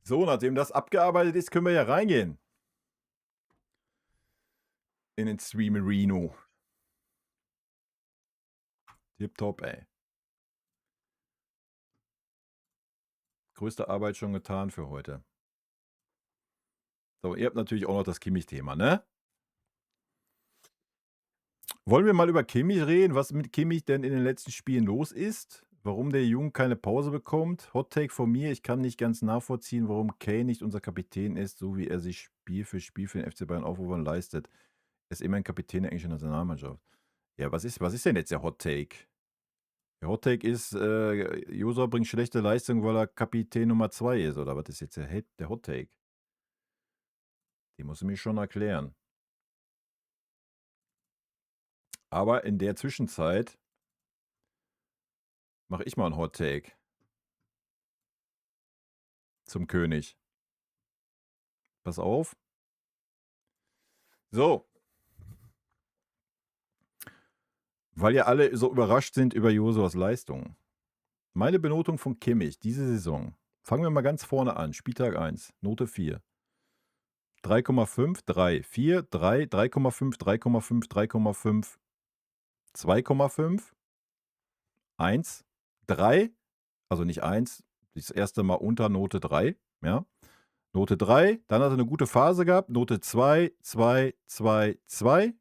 So, nachdem das abgearbeitet ist, können wir ja reingehen. In den Streamerino. Tipptopp, ey. Größte Arbeit schon getan für heute. So, ihr habt natürlich auch noch das Kimmich-Thema, ne? Wollen wir mal über Kimmich reden, was mit Kimmich denn in den letzten Spielen los ist? Warum der Junge keine Pause bekommt? Hot Take von mir, ich kann nicht ganz nachvollziehen, warum Kane nicht unser Kapitän ist, so wie er sich Spiel für den FC Bayern Aufrufen leistet. Er ist immerhin Kapitän der englischen Nationalmannschaft. Ja, was ist denn jetzt der Hot Take? Der Hot Take ist, Josua bringt schlechte Leistung, weil er Kapitän Nummer 2 ist, oder was ist jetzt der Hot Take? Den musst du mir schon erklären. Aber in der Zwischenzeit mache ich mal einen Hot Take zum König. Pass auf. So. Weil ja alle so überrascht sind über Josuas Leistung. Meine Benotung von Kimmich diese Saison. Fangen wir mal ganz vorne an. Spieltag 1, Note 4. 3,5, 3, 4, 3, 3,5, 3,5, 3,5, 2,5, 1, 3, also nicht 1, das erste Mal unter Note 3, ja. Note 3, dann hat er eine gute Phase gehabt, Note 2, 2, 2, 2,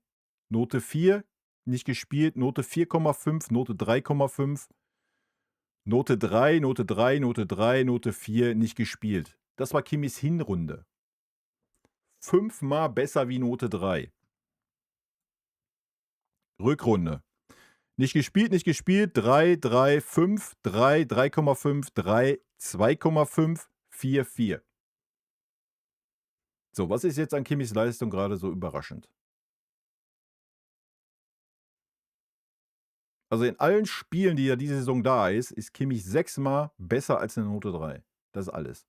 Note 4, nicht gespielt, Note 4,5, Note 3,5, Note 3, Note 3, Note 3, Note 4, nicht gespielt. Das war Kimmichs Hinrunde. 5-mal besser wie Note 3. Rückrunde. Nicht gespielt, 3, 3, 5, 3, 3,5, 3, 2,5, 4, 4. So, was ist jetzt an Kimmichs Leistung gerade so überraschend? Also in allen Spielen, die ja diese Saison da ist Kimmich 6-mal besser als eine Note 3. Das ist alles.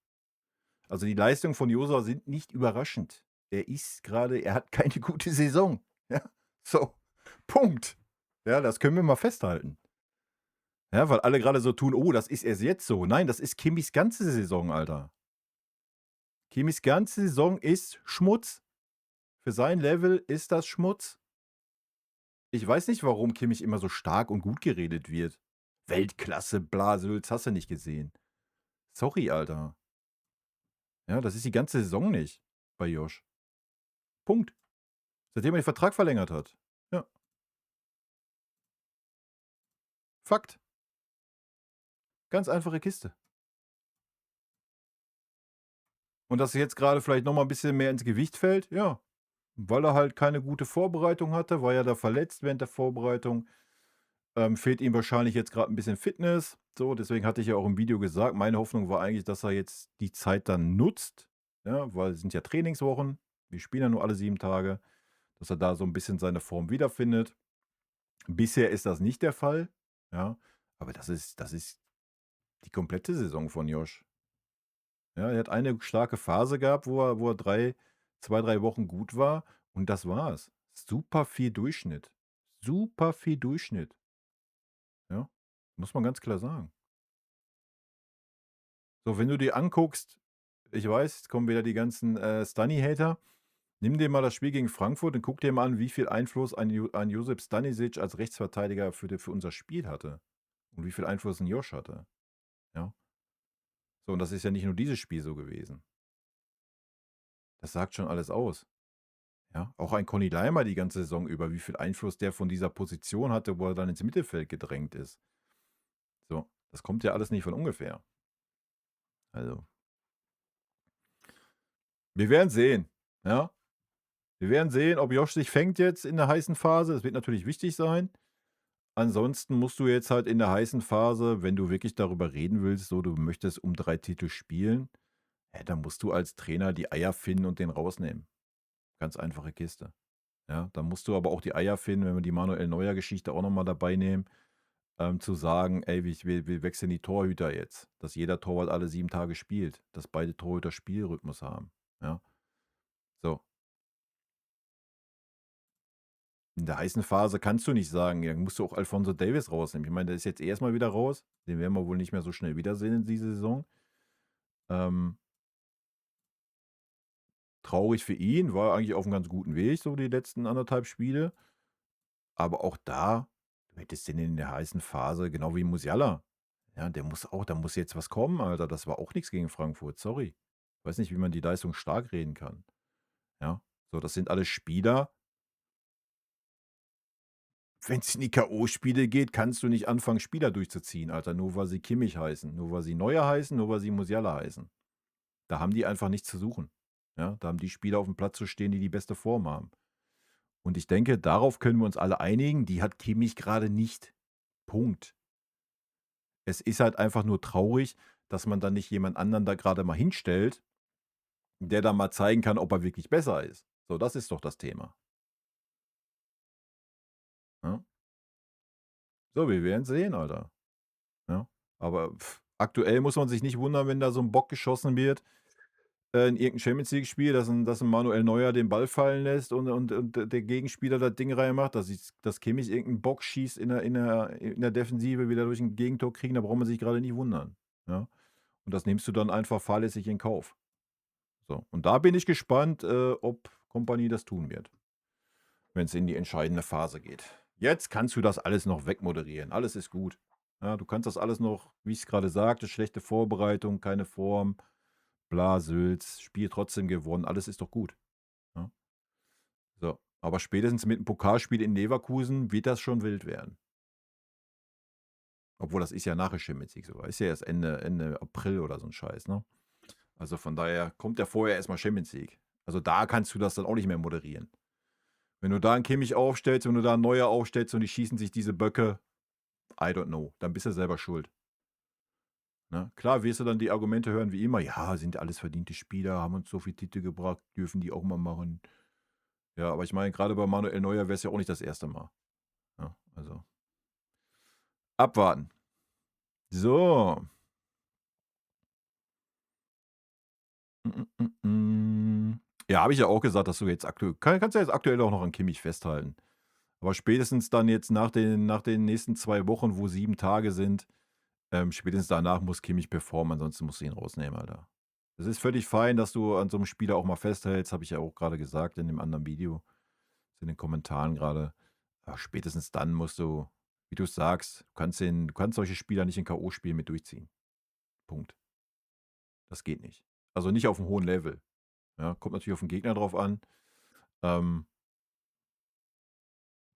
Also die Leistungen von Josua sind nicht überraschend. Er hat keine gute Saison. Ja, so, Punkt. Ja, das können wir mal festhalten. Ja, weil alle gerade so tun: „Oh, das ist erst jetzt so.“ Nein, das ist Kimmichs ganze Saison, Alter. Kimmichs ganze Saison ist Schmutz. Für sein Level ist das Schmutz. Ich weiß nicht, warum Kimmich immer so stark und gut geredet wird. Weltklasse, bla, Sülz, hast du nicht gesehen. Sorry, Alter. Ja, das ist die ganze Saison nicht bei Josh. Punkt. Seitdem er den Vertrag verlängert hat. Ja. Fakt. Ganz einfache Kiste. Und dass er jetzt gerade vielleicht noch mal 'n bisschen mehr ins Gewicht fällt, ja, weil er halt keine gute Vorbereitung hatte, war ja da verletzt während der Vorbereitung. Fehlt ihm wahrscheinlich jetzt gerade ein bisschen Fitness. So, deswegen hatte ich ja auch im Video gesagt, meine Hoffnung war eigentlich, dass er jetzt die Zeit dann nutzt, ja, weil es sind ja Trainingswochen. Wir spielen ja nur alle 7 Tage, dass er da so ein bisschen seine Form wiederfindet. Bisher ist das nicht der Fall, ja, aber das ist die komplette Saison von Josh. Ja, er hat eine starke Phase gehabt, wo er 2, 3 Wochen gut war und das war's. Super viel Durchschnitt. Super viel Durchschnitt, ja? Muss man ganz klar sagen. So, wenn du dir anguckst, ich weiß, jetzt kommen wieder die ganzen, Stani-Hater. Nimm dir mal das Spiel gegen Frankfurt und guck dir mal an, wie viel Einfluss ein Josip Stanisic als Rechtsverteidiger für unser Spiel hatte und wie viel Einfluss 'n Josh hatte, ja? So, und das ist ja nicht nur dieses Spiel so gewesen. Das sagt schon alles aus, ja? Auch ein Conny Leimer die ganze Saison über, wie viel Einfluss der von dieser Position hatte, wo er dann ins Mittelfeld gedrängt ist. So, das kommt ja alles nicht von ungefähr. Also, wir werden sehen, ja? Wir werden sehen, ob Josh sich fängt jetzt in der heißen Phase. Das wird natürlich wichtig sein. Ansonsten musst du jetzt halt in der heißen Phase, wenn du wirklich darüber reden willst, so du möchtest um 3 Titel spielen, ja, dann musst du als Trainer die Eier finden und den rausnehmen. Ganz einfache Kiste. Ja, dann musst du aber auch die Eier finden, wenn wir die Manuel Neuer Geschichte auch noch mal dabei nehmen, zu sagen: „Ey, wir wechseln die Torhüter jetzt, dass jeder Torwart alle 7 Tage spielt, dass beide Torhüter Spielrhythmus haben.“ Ja, so. In der heißen Phase kannst du nicht sagen, ja, musst du auch Alphonso Davies rausnehmen. Ich meine, der ist jetzt erst mal wieder raus. Den werden wir wohl nicht mehr so schnell wiedersehen in dieser Saison. Ähm Traurig für ihn, war eigentlich auf 'm ganz guten Weg, so die letzten 1,5 Spiele. Aber auch da, du hättest den in der heißen Phase genau wie Musiala. Ja, der muss auch da muss jetzt was kommen, Alter. Das war auch nix gegen Frankfurt, sorry. Weiß nicht, wie man die Leistung stark reden kann, ja? So, das sind alles Spieler. Wenn's in die K.O.-Spiele geht, kannst du nicht anfangen, Spieler durchzuziehen, Alter, nur weil sie Kimmich heißen, nur weil sie Neuer heißen, nur weil sie Musiala heißen. Da haben die einfach nichts zu suchen, ja? Da haben die Spieler aufm Platz zu stehen, die die beste Form haben. Und ich denke, darauf können wir uns alle einigen, die hat Kimmich grade nicht. Punkt. Es ist halt einfach nur traurig, dass man dann nicht jemand anderen da grade mal hinstellt, der dann mal zeigen kann, ob er wirklich besser ist. So, das ist doch das Thema, ne? So, wir werden sehen, Alter, ja? Aber aktuell muss man sich nicht wundern, wenn da so 'n Bock geschossen wird, in irgend 'n Champions-League-Spiel, dass 'n Manuel Neuer den Ball fallen lässt und der Gegenspieler das Ding reinmacht, dass Kimmich irgend 'n Bock schießt in der Defensive, wir dadurch 'n Gegentor kriegen, da braucht man sich grade nicht wundern, ja? Und das nimmst du dann einfach fahrlässig in Kauf. So, und da bin ich gespannt, ob Kompanie das tun wird, wenn's in die entscheidende Phase geht. Jetzt kannst du das alles noch wegmoderieren. Alles ist gut. Ja, du kannst das alles noch, wie ich's grade sagte, schlechte Vorbereitung, keine Form, bla Sülz, Spiel trotzdem gewonnen, alles ist doch gut, ne? So, aber spätestens mit 'm Pokalspiel in Leverkusen wird das schon wild werden. Obwohl, das ist ja nach der Champions League sogar. Ist ja erst Ende April oder so 'n Scheiß, ne? Also, von daher kommt ja vorher erst mal Champions League. Also, da kannst du das dann auch nicht mehr moderieren. Wenn du da 'n Kimmich aufstellst, wenn du da 'n Neuer aufstellst und die schießen sich diese Böcke, I don't know, dann bist du selber schuld, ne? Klar wirst du dann die Argumente hören wie immer: „Ja, sind alles verdiente Spieler, haben uns so viel Titel gebracht, dürfen die auch mal machen.“ Ja, aber ich meine, grade bei Manuel Neuer wär's ja auch nicht das 1. Mal, ne? Also abwarten. So. Ja, habe ich ja auch gesagt, dass du jetzt kannst ja jetzt aktuell auch noch an Kimmich festhalten. Aber spätestens dann jetzt nach den nächsten 2 Wochen, wo 7 Tage sind, spätestens danach muss Kimmich performen, ansonsten musst du ihn rausnehmen, Alter. Es ist völlig fein, dass du an so 'nem Spieler auch mal festhältst, habe ich ja auch grade gesagt in dem anderen Video, in den Kommentaren grade. Aber spätestens dann musst du, wie du's sagst, du kannst solche Spieler nicht in K.O.-Spielen mit durchziehen. Punkt. Das geht nicht. Also, nicht auf'm hohen Level, ja? Kommt natürlich auf 'n Gegner drauf an. Ähm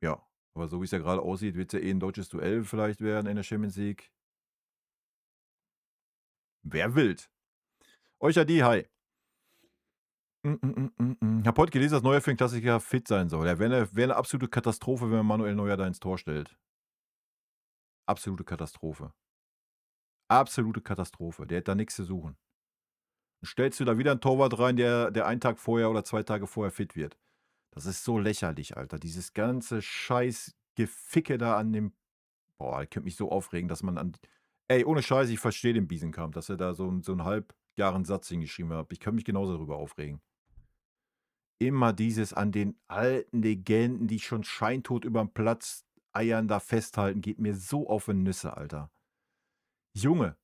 Ja, aber so wie's ja grade aussieht, wird's ja eh 'n deutsches Duell vielleicht werden in der Champions League. Wäre wild. Euchadi, hi. Habe heute gelesen, dass Neuer für den Klassiker fit sein soll. Ja, wäre 'ne absolute Katastrophe, wenn man Manuel Neuer da ins Tor stellt. Absolute Katastrophe. Absolute Katastrophe. Der hätte da nix zu suchen. Stellst du da wieder 'n Torwart rein, der einen Tag vorher oder 2 Tage vorher fit wird. Das ist so lächerlich, Alter. Dieses ganze Scheiß-Geficke da an dem boah, ich könnte mich so aufregen, dass man an ey, ohne Scheiß, ich verstehe den Biesenkamp, dass er da so 'n halbgaren Satz hingeschrieben hat. Ich könnte mich genauso darüber aufregen. Immer dieses an den alten Legenden, die schon scheintot überm Platz eiern, da festhalten, geht mir so auf 'n Nüsse, Alter. Junge,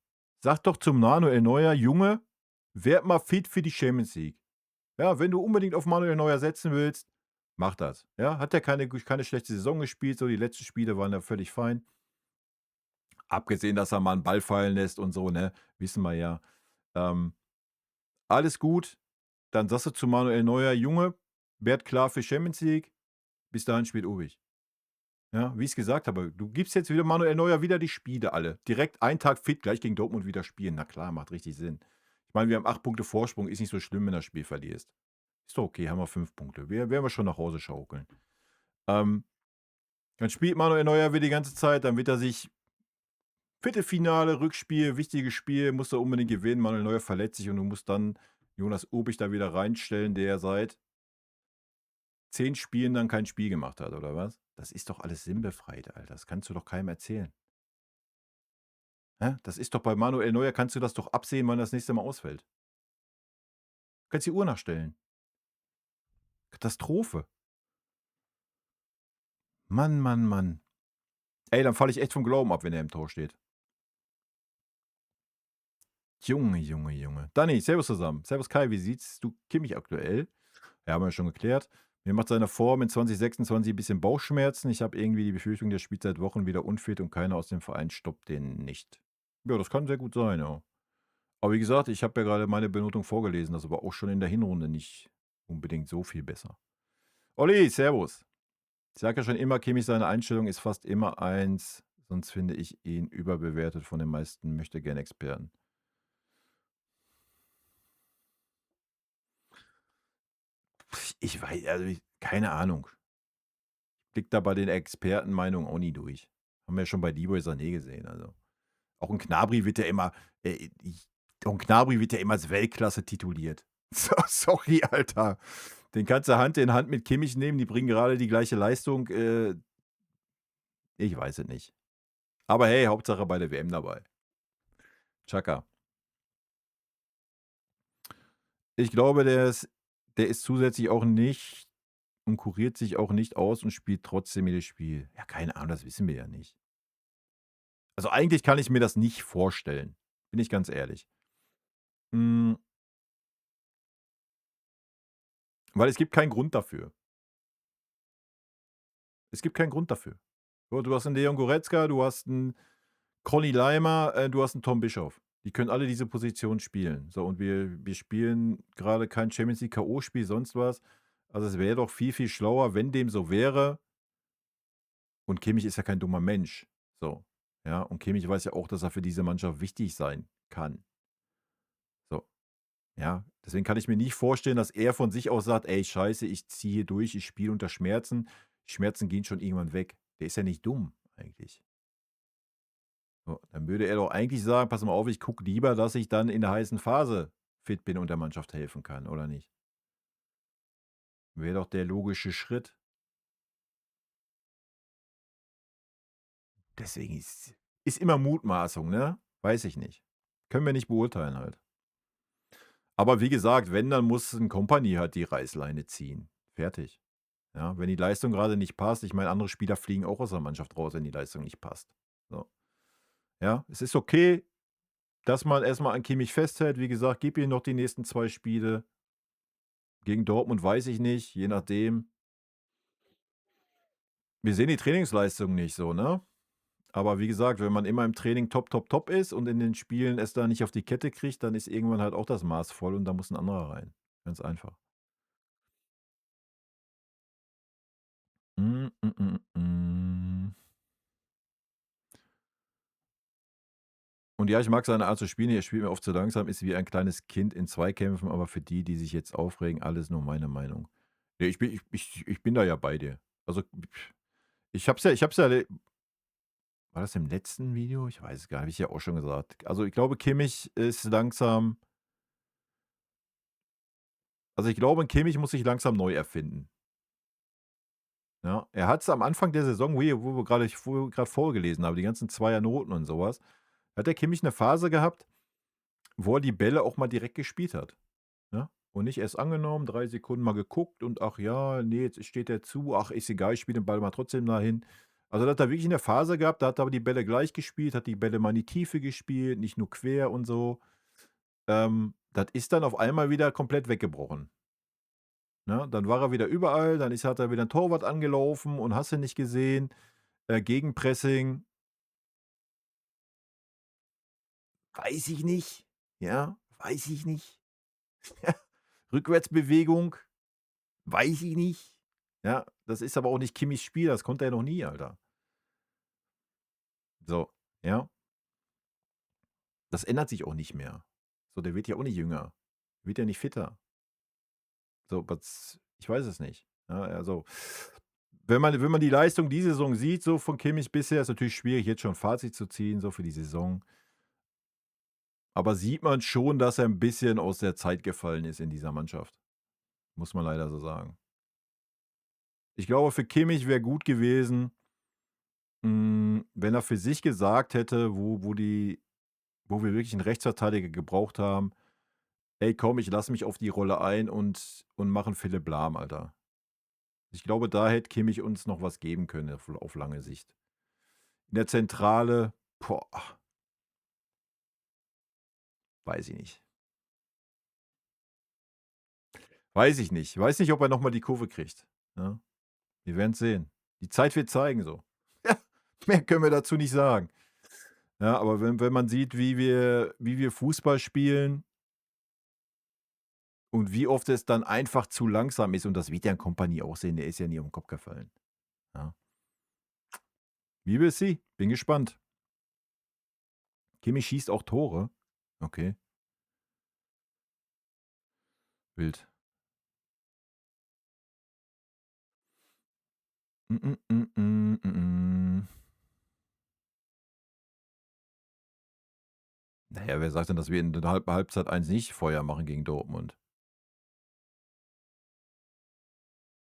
sag doch zum Manuel Neuer: „Junge, werd mal fit für die Champions League.“ Ja, wenn du unbedingt auf Manuel Neuer setzen willst, mach das, ja? Hat ja keine schlechte Saison gespielt, so die letzten Spiele waren ja völlig fein. Abgesehen, dass er mal 'n Ball fallen lässt und so, ne, wissen wir ja. Ähm, alles gut. Dann sagst du zu Manuel Neuer: „Junge, werd klar für Champions League. Bis dahin spielt Uwich.“ Ja, wie ich's gesagt habe, du gibst jetzt wieder Manuel Neuer wieder die Spiele alle. Direkt einen Tag fit, gleich gegen Dortmund wieder spielen. Na klar, macht richtig Sinn. Ich meine, wir haben 8 Punkte Vorsprung, ist nicht so schlimm, wenn das Spiel verlierst. Ist doch okay, haben wir 5 Punkte. Werden wir schon nach Hause schaukeln. Ähm, dann spielt Manuel Neuer wieder die ganze Zeit, dann wird er sich Viertelfinale, Rückspiel, wichtiges Spiel, musst du unbedingt gewinnen. Manuel Neuer verletzt sich und du musst dann Jonas Obich da wieder reinstellen, der seit 10 Spielen dann kein Spiel gemacht hat, oder was? Das ist doch alles sinnbefreit, Alter. Das kannst du doch keinem erzählen. Hä? Das ist doch bei Manuel Neuer kannst du das doch absehen, wann er das nächste Mal ausfällt. Kannst die Uhr nachstellen. Katastrophe. Mann, Mann, Mann. Ey, dann falle ich echt vom Glauben ab, wenn er im Tor steht. Junge, Junge, Junge. Dani, servus zusammen. Servus Kai, wie siehst du Kimmich aktuell? Ja, haben wir ja schon geklärt. Mir macht seine Form in 2026 ein bisschen Bauchschmerzen. Ich habe irgendwie die Befürchtung, der spielt seit Wochen wieder unfit und keiner aus dem Verein stoppt den nicht. Ja, das kann sehr gut sein, ja. Aber wie gesagt, ich habe ja gerade meine Benotung vorgelesen. Das war auch schon in der Hinrunde nicht unbedingt so viel besser. Olli, servus. Ich sage ja schon immer, Kimmich, seine Einstellung ist fast immer eins. Sonst finde ich ihn überbewertet von den meisten Möchtegern-Experten. Ich weiß, also keine Ahnung. Blickt da bei den Expertenmeinungen auch nie durch. Haben wir ja schon bei Leroy Sané gesehen. Also. Auch ein Gnabry wird ja immer, auch ein Gnabry wird ja immer als Weltklasse tituliert. Sorry, Alter. Den kannst du Hand in Hand mit Kimmich nehmen, die bringen gerade die gleiche Leistung. Ich weiß es nicht. Aber hey, Hauptsache bei der WM dabei. Chaka. Ich glaube, der ist zusätzlich auch nicht und kuriert sich auch nicht aus und spielt trotzdem jedes Spiel. Ja, keine Ahnung, das wissen wir ja nicht. Also eigentlich kann ich mir das nicht vorstellen. Bin ich ganz ehrlich. Hm, weil es gibt keinen Grund dafür. Es gibt keinen Grund dafür. So, du hast einen Leon Goretzka, du hast einen Conny Leimer, du hast einen Tom Bischoff. Die können alle diese Position spielen. So, und wir spielen gerade kein Champions League K.O.-Spiel, sonst was. Also es wäre doch viel, viel schlauer, wenn dem so wäre. Und Kimmich ist ja kein dummer Mensch. So. Ja, und Kimmich weiß ja auch, dass er für diese Mannschaft wichtig sein kann. So. Ja, deswegen kann ich mir nicht vorstellen, dass er von sich aus sagt, ey, scheiße, ich ziehe hier durch, ich spiele unter Schmerzen. Die Schmerzen gehen schon irgendwann weg. Der ist ja nicht dumm, eigentlich. So, dann würde er doch eigentlich sagen, pass mal auf, ich gucke lieber, dass ich dann in der heißen Phase fit bin und der Mannschaft helfen kann, oder nicht? Wäre doch der logische Schritt. Deswegen ist immer Mutmaßung, ne? Weiß ich nicht. Können wir nicht beurteilen halt. Aber wie gesagt, wenn, dann muss ein Kompanie halt die Reißleine ziehen. Fertig. Ja, wenn die Leistung gerade nicht passt, ich meine, andere Spieler fliegen auch aus der Mannschaft raus, wenn die Leistung nicht passt. So. Ja, es ist okay, dass man erstmal an Kimmich festhält. Wie gesagt, gib ihm noch die nächsten 2 Spiele. Gegen Dortmund weiß ich nicht, je nachdem. Wir sehen die Trainingsleistung nicht so, ne? Aber wie gesagt, wenn man immer im Training top, top, top ist und in den Spielen es da nicht auf die Kette kriegt, dann ist irgendwann halt auch das Maß voll und da muss ein anderer rein. Ganz einfach. Hm, hm, hm, hm. Und ja, ich mag seine Art zu spielen. Er spielt mir oft zu langsam, ist wie ein kleines Kind in Zweikämpfen, aber für die, die sich jetzt aufregen, alles nur meine Meinung. Ne, ich bin da ja bei dir. Also, ich hab's ja war das im letzten Video? Ich weiß es gar nicht, habe ich ja auch schon gesagt. Also, ich glaube, Kimmich ist langsam also, ich glaube, Kimmich muss sich langsam neu erfinden. Ja, er hat's am Anfang der Saison, wo wir grad vorgelesen haben, die ganzen Zweiernoten und sowas, hat der Kimmich eine Phase gehabt, wo er die Bälle auch mal direkt gespielt hat, ne? Und nicht erst angenommen, 3 Sekunden mal geguckt und: „Ach ja, ne, jetzt steht der zu. Ach, ist egal, ich spiele den Ball mal trotzdem dahin.“ Also, da hat er wirklich 'ne Phase gehabt, da hat er aber die Bälle gleich gespielt, hat die Bälle mal in die Tiefe gespielt, nicht nur quer und so. Das ist dann auf einmal wieder komplett weggebrochen, ne? Dann war er wieder überall, dann hat er wieder 'n Torwart angelaufen und hast du nicht gesehen, Gegenpressing, weiß ich nicht, ja, weiß ich nicht. Rückwärtsbewegung, weiß ich nicht. Ja, das ist aber auch nicht Kimmichs Spiel, das konnte er noch nie, Alter. So, ja, das ändert sich auch nicht mehr. So, der wird ja auch nicht jünger, wird ja nicht fitter. So, was ich weiß es nicht. Ja, also, wenn man die Leistung diese Saison sieht, so von Kimmich bisher, ist natürlich schwierig, jetzt schon 'n Fazit zu ziehen, so für die Saison. Aber sieht man schon, dass er 'n bisschen aus der Zeit gefallen ist in dieser Mannschaft, muss man leider so sagen. Ich glaube, für Kimmich wäre gut gewesen, wenn er für sich gesagt hätte, wo wir wirklich 'n Rechtsverteidiger gebraucht haben: „Ey, komm, ich lasse mich auf die Rolle ein und mache 'n Philipp Lahm, Alter.“ Ich glaube, da hätte Kimmich uns noch was geben können auf lange Sicht. In der Zentrale, boah, Weiß ich nicht. Weiß ich nicht. Weiß nicht, ob er noch mal die Kurve kriegt, ja? Wir werden's sehen. Die Zeit wird zeigen so. Ja, mehr können wir dazu nicht sagen. Ja, aber wenn man sieht, wie wir Fußball spielen und wie oft es dann einfach zu langsam ist und das wird ja in Kompanie auch sehen, der ist ja nie auf'n Kopf gefallen, ja. We will see. Bin gespannt. Kimmich schießt auch Tore? Okay, wild. Mm, mm, mm, mm, mm. Na ja, wer sagt denn, dass wir in der Halbzeit 1 nicht Feuer machen gegen Dortmund?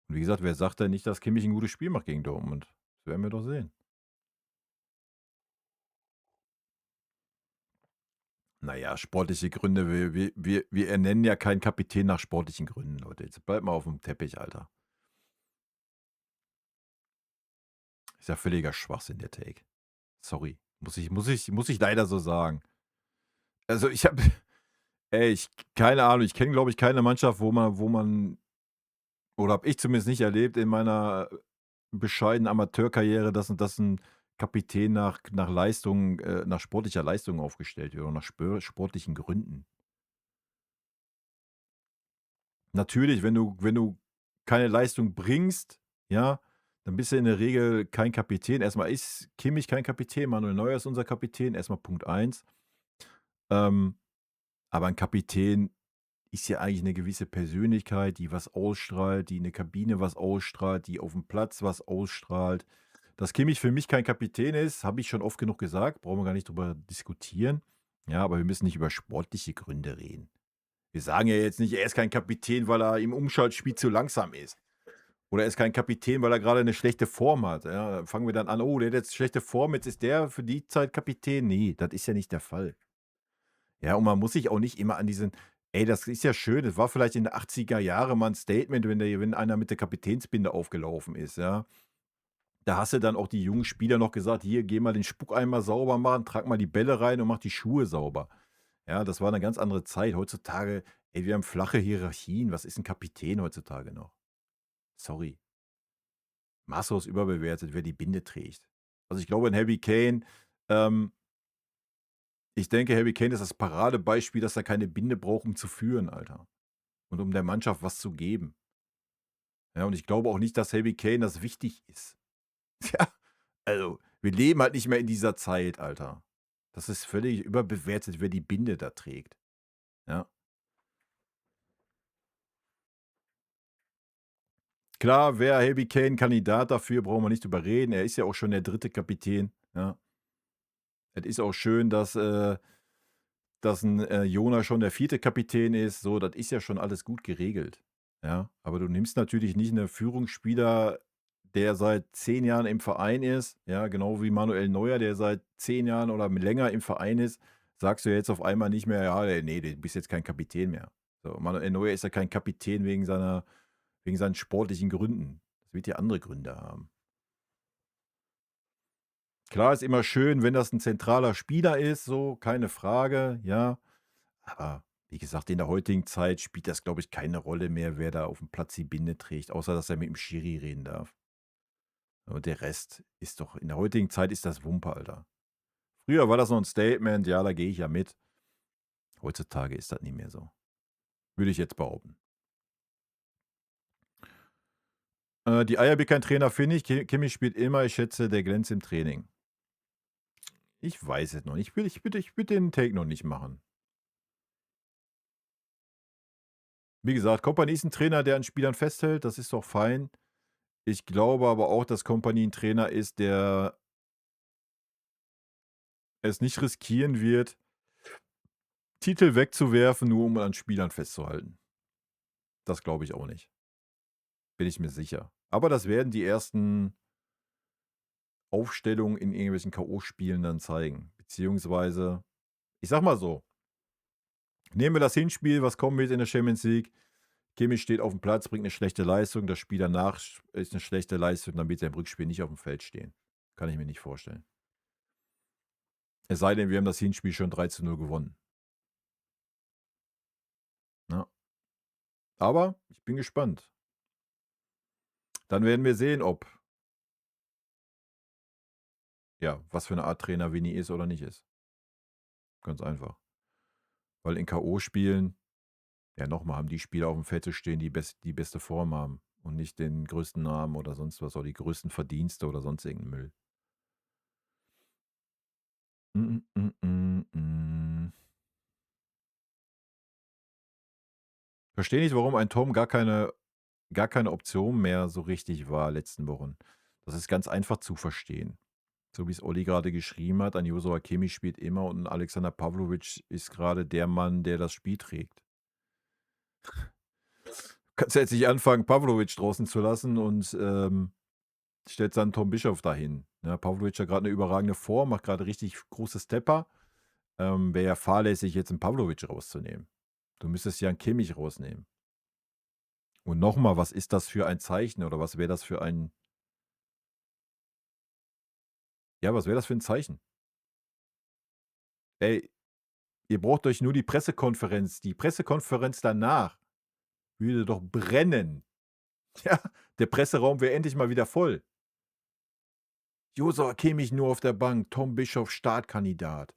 Und wie gesagt, wer sagt denn nicht, dass Kimmich 'n gutes Spiel macht gegen Dortmund? Das werden wir doch sehen. Na ja, sportliche Gründe. Wir ernennen ja keinen Kapitän nach sportlichen Gründen, Leute. Jetzt bleibt mal aufm Teppich, Alter. Ist ja völliger Schwachsinn, der Take. Sorry. Muss ich leider so sagen. Also, ich habe ey, ich keine Ahnung, ich kenne, glaube ich, keine Mannschaft, wo man oder habe ich zumindest nicht erlebt in meiner bescheidenen Amateurkarriere, dass 'n Kapitän nach Leistung nach sportlicher Leistung aufgestellt wird oder nach sportlichen Gründen. Natürlich, wenn du keine Leistung bringst, ja, dann bist du in der Regel kein Kapitän. Erst mal ist Kimmich kein Kapitän, Manuel Neuer ist unser Kapitän, erst mal Punkt 1. Ähm, aber 'n Kapitän ist ja eigentlich 'ne gewisse Persönlichkeit, die was ausstrahlt, die in der Kabine was ausstrahlt, die aufm Platz was ausstrahlt. Dass Kimmich für mich kein Kapitän ist, habe ich schon oft genug gesagt, brauchen wir gar nicht drüber diskutieren. Ja, aber wir müssen nicht über sportliche Gründe reden. Wir sagen ja jetzt nicht, er ist kein Kapitän, weil er im Umschaltspiel zu langsam ist. Oder er ist kein Kapitän, weil er grade 'ne schlechte Form hat, ja? Fangen wir dann an: „Oh, der hat jetzt schlechte Form, jetzt ist der für die Zeit Kapitän.“ Ne, das ist ja nicht der Fall. Ja, und man muss sich auch nicht immer an diesen ey, das ist ja schön, das war vielleicht in den 80er Jahre mal 'n Statement, wenn einer mit der Kapitänsbinde aufgelaufen ist, ja. Da hast du dann auch die jungen Spieler noch gesagt: „Hier, geh mal den Spuckeimer sauber machen, trag mal die Bälle rein und mach die Schuhe sauber.“ Ja, das war 'ne ganz andere Zeit. Heutzutage ey, wir haben flache Hierarchien. Was ist 'n Kapitän heutzutage noch? Sorry. Maßlos überbewertet, wer die Binde trägt. Also, ich glaube, 'n Harry Kane ich denke, Harry Kane ist das Paradebeispiel, dass er keine Binde braucht, um zu führen, Alter. Und um der Mannschaft was zu geben. Ja, und ich glaube auch nicht, dass Harry Kane das wichtig ist. Ja, also, wir leben halt nicht mehr in dieser Zeit, Alter. Das ist völlig überbewertet, wer die Binde da trägt. Ja. Klar, wäre Harry Kane Kandidat dafür, brauchen wir nicht drüber reden. Er ist ja auch schon der 3. Kapitän, ja. Es ist auch schön, dass 'n, Jona schon der 4. Kapitän ist, so, das ist ja schon alles gut geregelt, ja? Aber du nimmst natürlich nicht 'ne Führungsspieler, der seit 10 Jahren im Verein ist, ja, genau wie Manuel Neuer, der seit 10 Jahren oder länger im Verein ist, sagst du jetzt auf einmal nicht mehr: „Ja, ne, du bist jetzt kein Kapitän mehr.“ So, Manuel Neuer ist ja kein Kapitän wegen seinen sportlichen Gründen. Das wird ja andere Gründe haben. Klar, ist immer schön, wenn das 'n zentraler Spieler ist, so, keine Frage, ja. Aber wie gesagt, in der heutigen Zeit spielt das, glaube ich, keine Rolle mehr, wer da aufm Platz die Binde trägt, außer dass er mit dem Schiri reden darf. Und der Rest ist doch in der heutigen Zeit ist das Wumpe, Alter. Früher war das noch 'n Statement, ja, da gehe ich ja mit. Heutzutage ist das nicht mehr so. Würde ich jetzt behaupten. Die Eier, wie kein Trainer, finde ich. Kimmich spielt immer, ich schätze, der glänzt im Training. Ich weiß es noch nicht. Ich würde den Take noch nicht machen. Wie gesagt, Kompany ist 'n Trainer, der an Spielern festhält, das ist doch fein. Ich glaube aber auch, dass Kompany 'n Trainer ist, der es nicht riskieren wird, Titel wegzuwerfen, nur um an Spielern festzuhalten. Das glaube ich auch nicht. Bin ich mir sicher. Aber das werden die ersten Aufstellungen in irgendwelchen K.O.-Spielen dann zeigen. Beziehungsweise, ich sage mal so, nehmen wir das Hinspiel, was kommen wird in der Champions League. Kimmich steht aufm Platz, bringt 'ne schlechte Leistung, das Spiel danach ist 'ne schlechte Leistung, dann wird er im Rückspiel nicht aufm Feld stehen. Kann ich mir nicht vorstellen. Es sei denn, wir haben das Hinspiel schon 3:0 gewonnen. Aber ich bin gespannt. Dann werden wir sehen, ob ja, was für eine Art Trainer Vinny ist oder nicht ist. Ganz einfach. Weil in K.O.-Spielen, ja, nochmal, haben die Spieler auf dem Feld zu stehen, die beste Form haben und nicht den größten Namen oder sonst was oder die größten Verdienste oder sonst irgend Müll. Mm, mm, mm, mm. Verstehe nicht, warum ein Tom gar keine Option mehr so richtig war letzten Wochen. Das ist ganz einfach zu verstehen. So wie es Olli gerade geschrieben hat, ein Joshua Kimmich spielt immer und 'n Alexander Pavlovic ist gerade der Mann, der das Spiel trägt. Kannst ja jetzt nicht anfangen, Pavlovic draußen zu lassen und, stellst dann Tom Bischof dahin, ne? Pavlovic hat grad 'ne überragende Form, macht grade richtig große Stepper. Wäre ja fahrlässig, jetzt 'n Pavlovic rauszunehmen. Du müsstest ja 'n Kimmich rausnehmen. Und noch mal, was ist das für ein Zeichen oder was wäre das für ein ja, was wäre das für 'n Zeichen? Ey, ihr braucht euch nur die Pressekonferenz danach würde doch brennen. Ja, der Presseraum wäre endlich mal wieder voll. Josua Kimmich nur auf der Bank, Tom Bischof Startkandidat.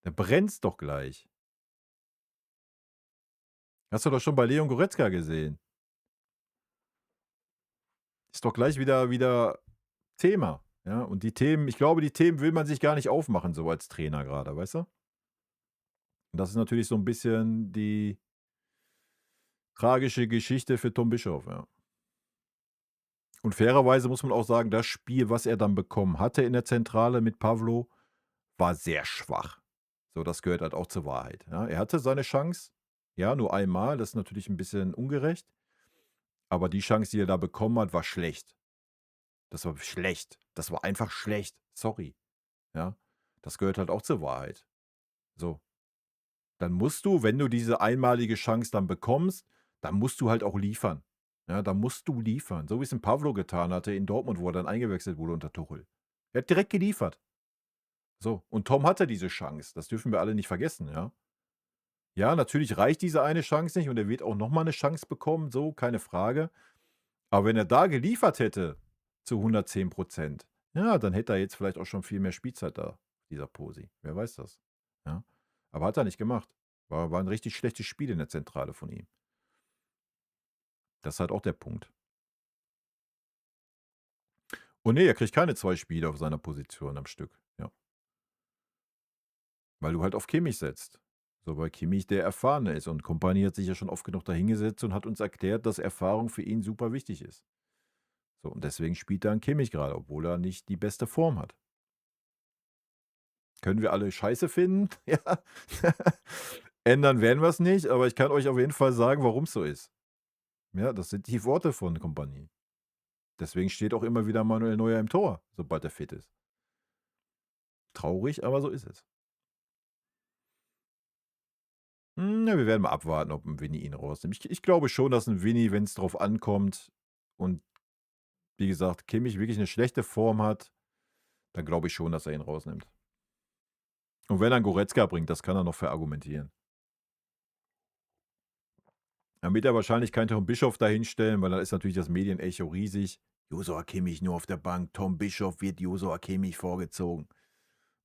Da brennt's doch gleich. Hast du doch schon bei Leon Goretzka gesehen. Ist doch gleich wieder Thema, ja? Und die Themen ich glaube, die Themen will man sich gar nicht aufmachen so als Trainer grade, weißt du? Und das ist natürlich so 'n bisschen die tragische Geschichte für Tom Bischof, ja. Und fairerweise muss man auch sagen, das Spiel, was er dann bekommen hatte in der Zentrale mit Pavlo, war sehr schwach. So, das gehört halt auch zur Wahrheit, ja? Er hatte seine Chance, ja, nur einmal, das ist natürlich 'n bisschen ungerecht, aber die Chance, die er da bekommen hat, war schlecht. Das war schlecht. Das war einfach schlecht. Sorry, ja? Das gehört halt auch zur Wahrheit. So, dann musst du, wenn du diese einmalige Chance dann bekommst, dann musst du halt auch liefern. Ja, dann musst du liefern, so wie's 'n Pavlo getan hatte in Dortmund, wo er dann eingewechselt wurde unter Tuchel. Er hat direkt geliefert. So, und Tom hatte diese Chance. Das dürfen wir alle nicht vergessen, ja? Ja, natürlich reicht diese eine Chance nicht und er wird auch noch mal 'ne Chance bekommen, so, keine Frage. Aber wenn er da geliefert hätte zu 110%, ja, dann hätte er jetzt vielleicht auch schon viel mehr Spielzeit da, dieser Posi. Wer weiß das, ja? Aber hat er nicht gemacht. War 'n richtig schlechtes Spiel in der Zentrale von ihm. Das ist halt auch der Punkt. Und ne, er kriegt keine 2 Spiele auf seiner Position am Stück, ja. Weil du halt auf Kimmich setzt. So, weil Kimmich der Erfahrene ist und Kompany hat sich ja schon oft genug dahingesetzt und hat uns erklärt, dass Erfahrung für ihn super wichtig ist. So, und deswegen spielt da 'n Kimmich grade, obwohl er nicht die beste Form hat. Können wir alle scheiße finden, ja. Ändern werden wir's nicht, aber ich kann euch auf jeden Fall sagen, warum's so ist. Ja, das sind die Worte von Kompany. Deswegen steht auch immer wieder Manuel Neuer im Tor, sobald er fit ist. Traurig, aber so ist es. Ja, wir werden mal abwarten, ob 'n Vinny ihn rausnimmt. Ich glaube schon, dass 'n Vinny, wenn's drauf ankommt und wie gesagt, Kimmich wirklich 'ne schlechte Form hat, dann glaube ich schon, dass er ihn rausnimmt. Und wenn er 'n Goretzka bringt, das kann er noch verargumentieren. Dann wird er wahrscheinlich keinen Tom Bischof da hinstellen, weil dann ist natürlich das Medienecho riesig. Josua Kimmich nur auf der Bank, Tom Bischof wird Josua Kimmich vorgezogen.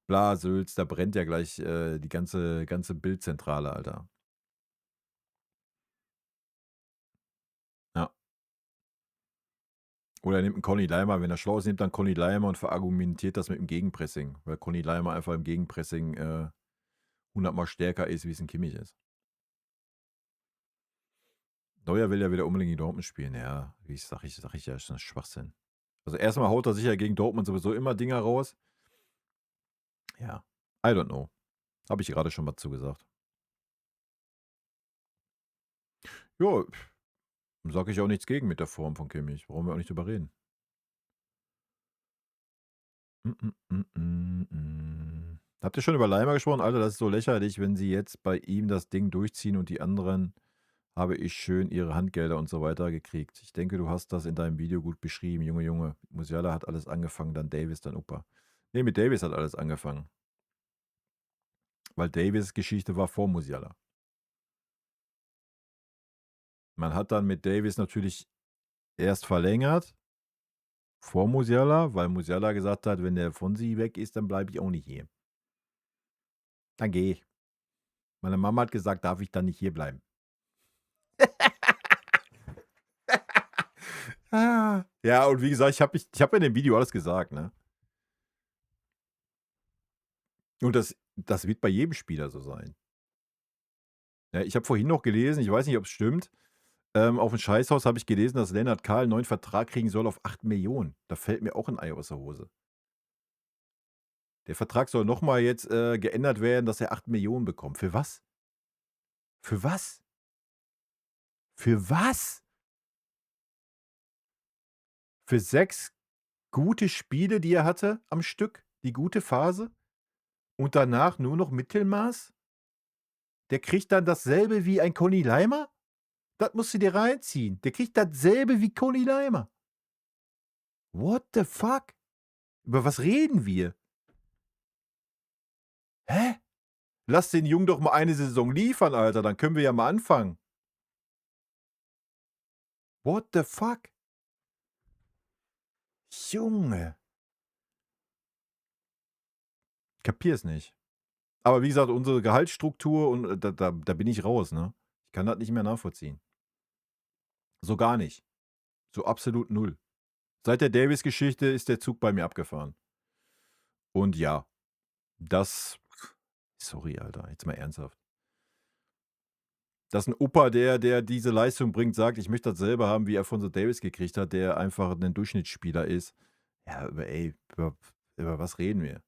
Bla Sülz, da brennt ja gleich, die ganze Bildzentrale, Alter. Ja. Oder er nimmt 'n Conny Leimer. Wenn er schlau ist, nimmt er 'n Conny Leimer und verargumentiert das mit dem Gegenpressing, weil Conny Leimer einfach im Gegenpressing, 100-mal stärker ist, wie's 'n Kimmich ist. Neuer will ja wieder unbedingt in Dortmund spielen. Ja, wie sage ich ja, ist das Schwachsinn. Also, erst mal haut er sicher gegen Dortmund sowieso immer Dinger raus. Ja, I don't know. Habe ich gerade schon mal zu gesagt. Ja, sage ich auch nichts gegen mit der Form von Kimmich. Brauchen wir auch nicht drüber reden. Habt ihr schon über Leimer gesprochen? Alter, das ist so lächerlich, wenn sie jetzt bei ihm das Ding durchziehen und die anderen habe ich schön ihre Handgelder und so weiter gekriegt. Ich denke, du hast das in deinem Video gut beschrieben. Junge, Junge, Musiala hat alles angefangen, dann Davis, dann Opa. Ne, mit Davis hat alles angefangen. Weil Davis' Geschichte war vor Musiala. Man hat dann mit Davis natürlich erst verlängert, vor Musiala, weil Musiala gesagt hat, wenn der Fonsi weg ist, dann bleibe ich auch nicht hier. Dann gehe ich. Meine Mama hat gesagt, darf ich dann nicht hier bleiben. Ja, und wie gesagt, ich habe in dem Video alles gesagt, ne? Und das wird bei jedem Spieler so sein. Ja, ich habe vorhin noch gelesen, ich weiß nicht, ob es stimmt, auf dem Scheißhaus habe ich gelesen, dass Lennart Kahl einen neuen Vertrag kriegen soll auf 8 Millionen. Da fällt mir auch ein Ei aus der Hose. Der Vertrag soll noch mal jetzt, geändert werden, dass er 8 Millionen bekommt. Für was? Für was? Für was? Für 6 gute Spiele, die er hatte am Stück, die gute Phase und danach nur noch Mittelmaß? Der kriegt dann dasselbe wie ein Conny Leimer? Das musst du dir reinziehen. Der kriegt dasselbe wie Conny Leimer. What the fuck? Über was reden wir? Hä? Lass den Jungen doch mal eine Saison liefern, Alter, dann können wir ja mal anfangen. What the fuck? Junge. Kapier's nicht. Aber wie gesagt, unsere Gehaltsstruktur und da bin ich raus, ne? Ich kann das nicht mehr nachvollziehen. So gar nicht. So absolut null. Seit der Davis-Geschichte ist der Zug bei mir abgefahren. Und ja, das sorry, Alter, jetzt mal ernsthaft. Dass ein Opa, der diese Leistung bringt, sagt: „Ich möchte dasselbe haben, wie Alphonso Davies gekriegt hat“, der einfach 'nen Durchschnittsspieler ist. Ja, über was reden wir?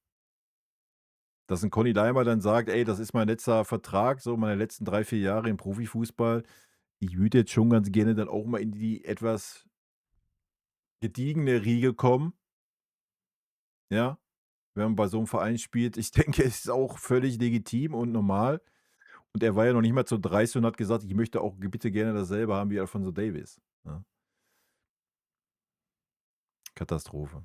Dass ein Conny Leimer dann sagt: „Ey, das ist mein letzter Vertrag, so meine letzten 3, 4 Jahre im Profifußball. Ich würde jetzt schon ganz gerne dann auch mal in die etwas gediegene Riege kommen“, ja? Wenn man bei so 'nem Verein spielt. Ich denke, es ist auch völlig legitim und normal. Und er war ja noch nicht mal so dreist und hat gesagt: „Ich möchte auch bitte gerne dasselbe haben wie Alphonso Davies“, ne? Katastrophe.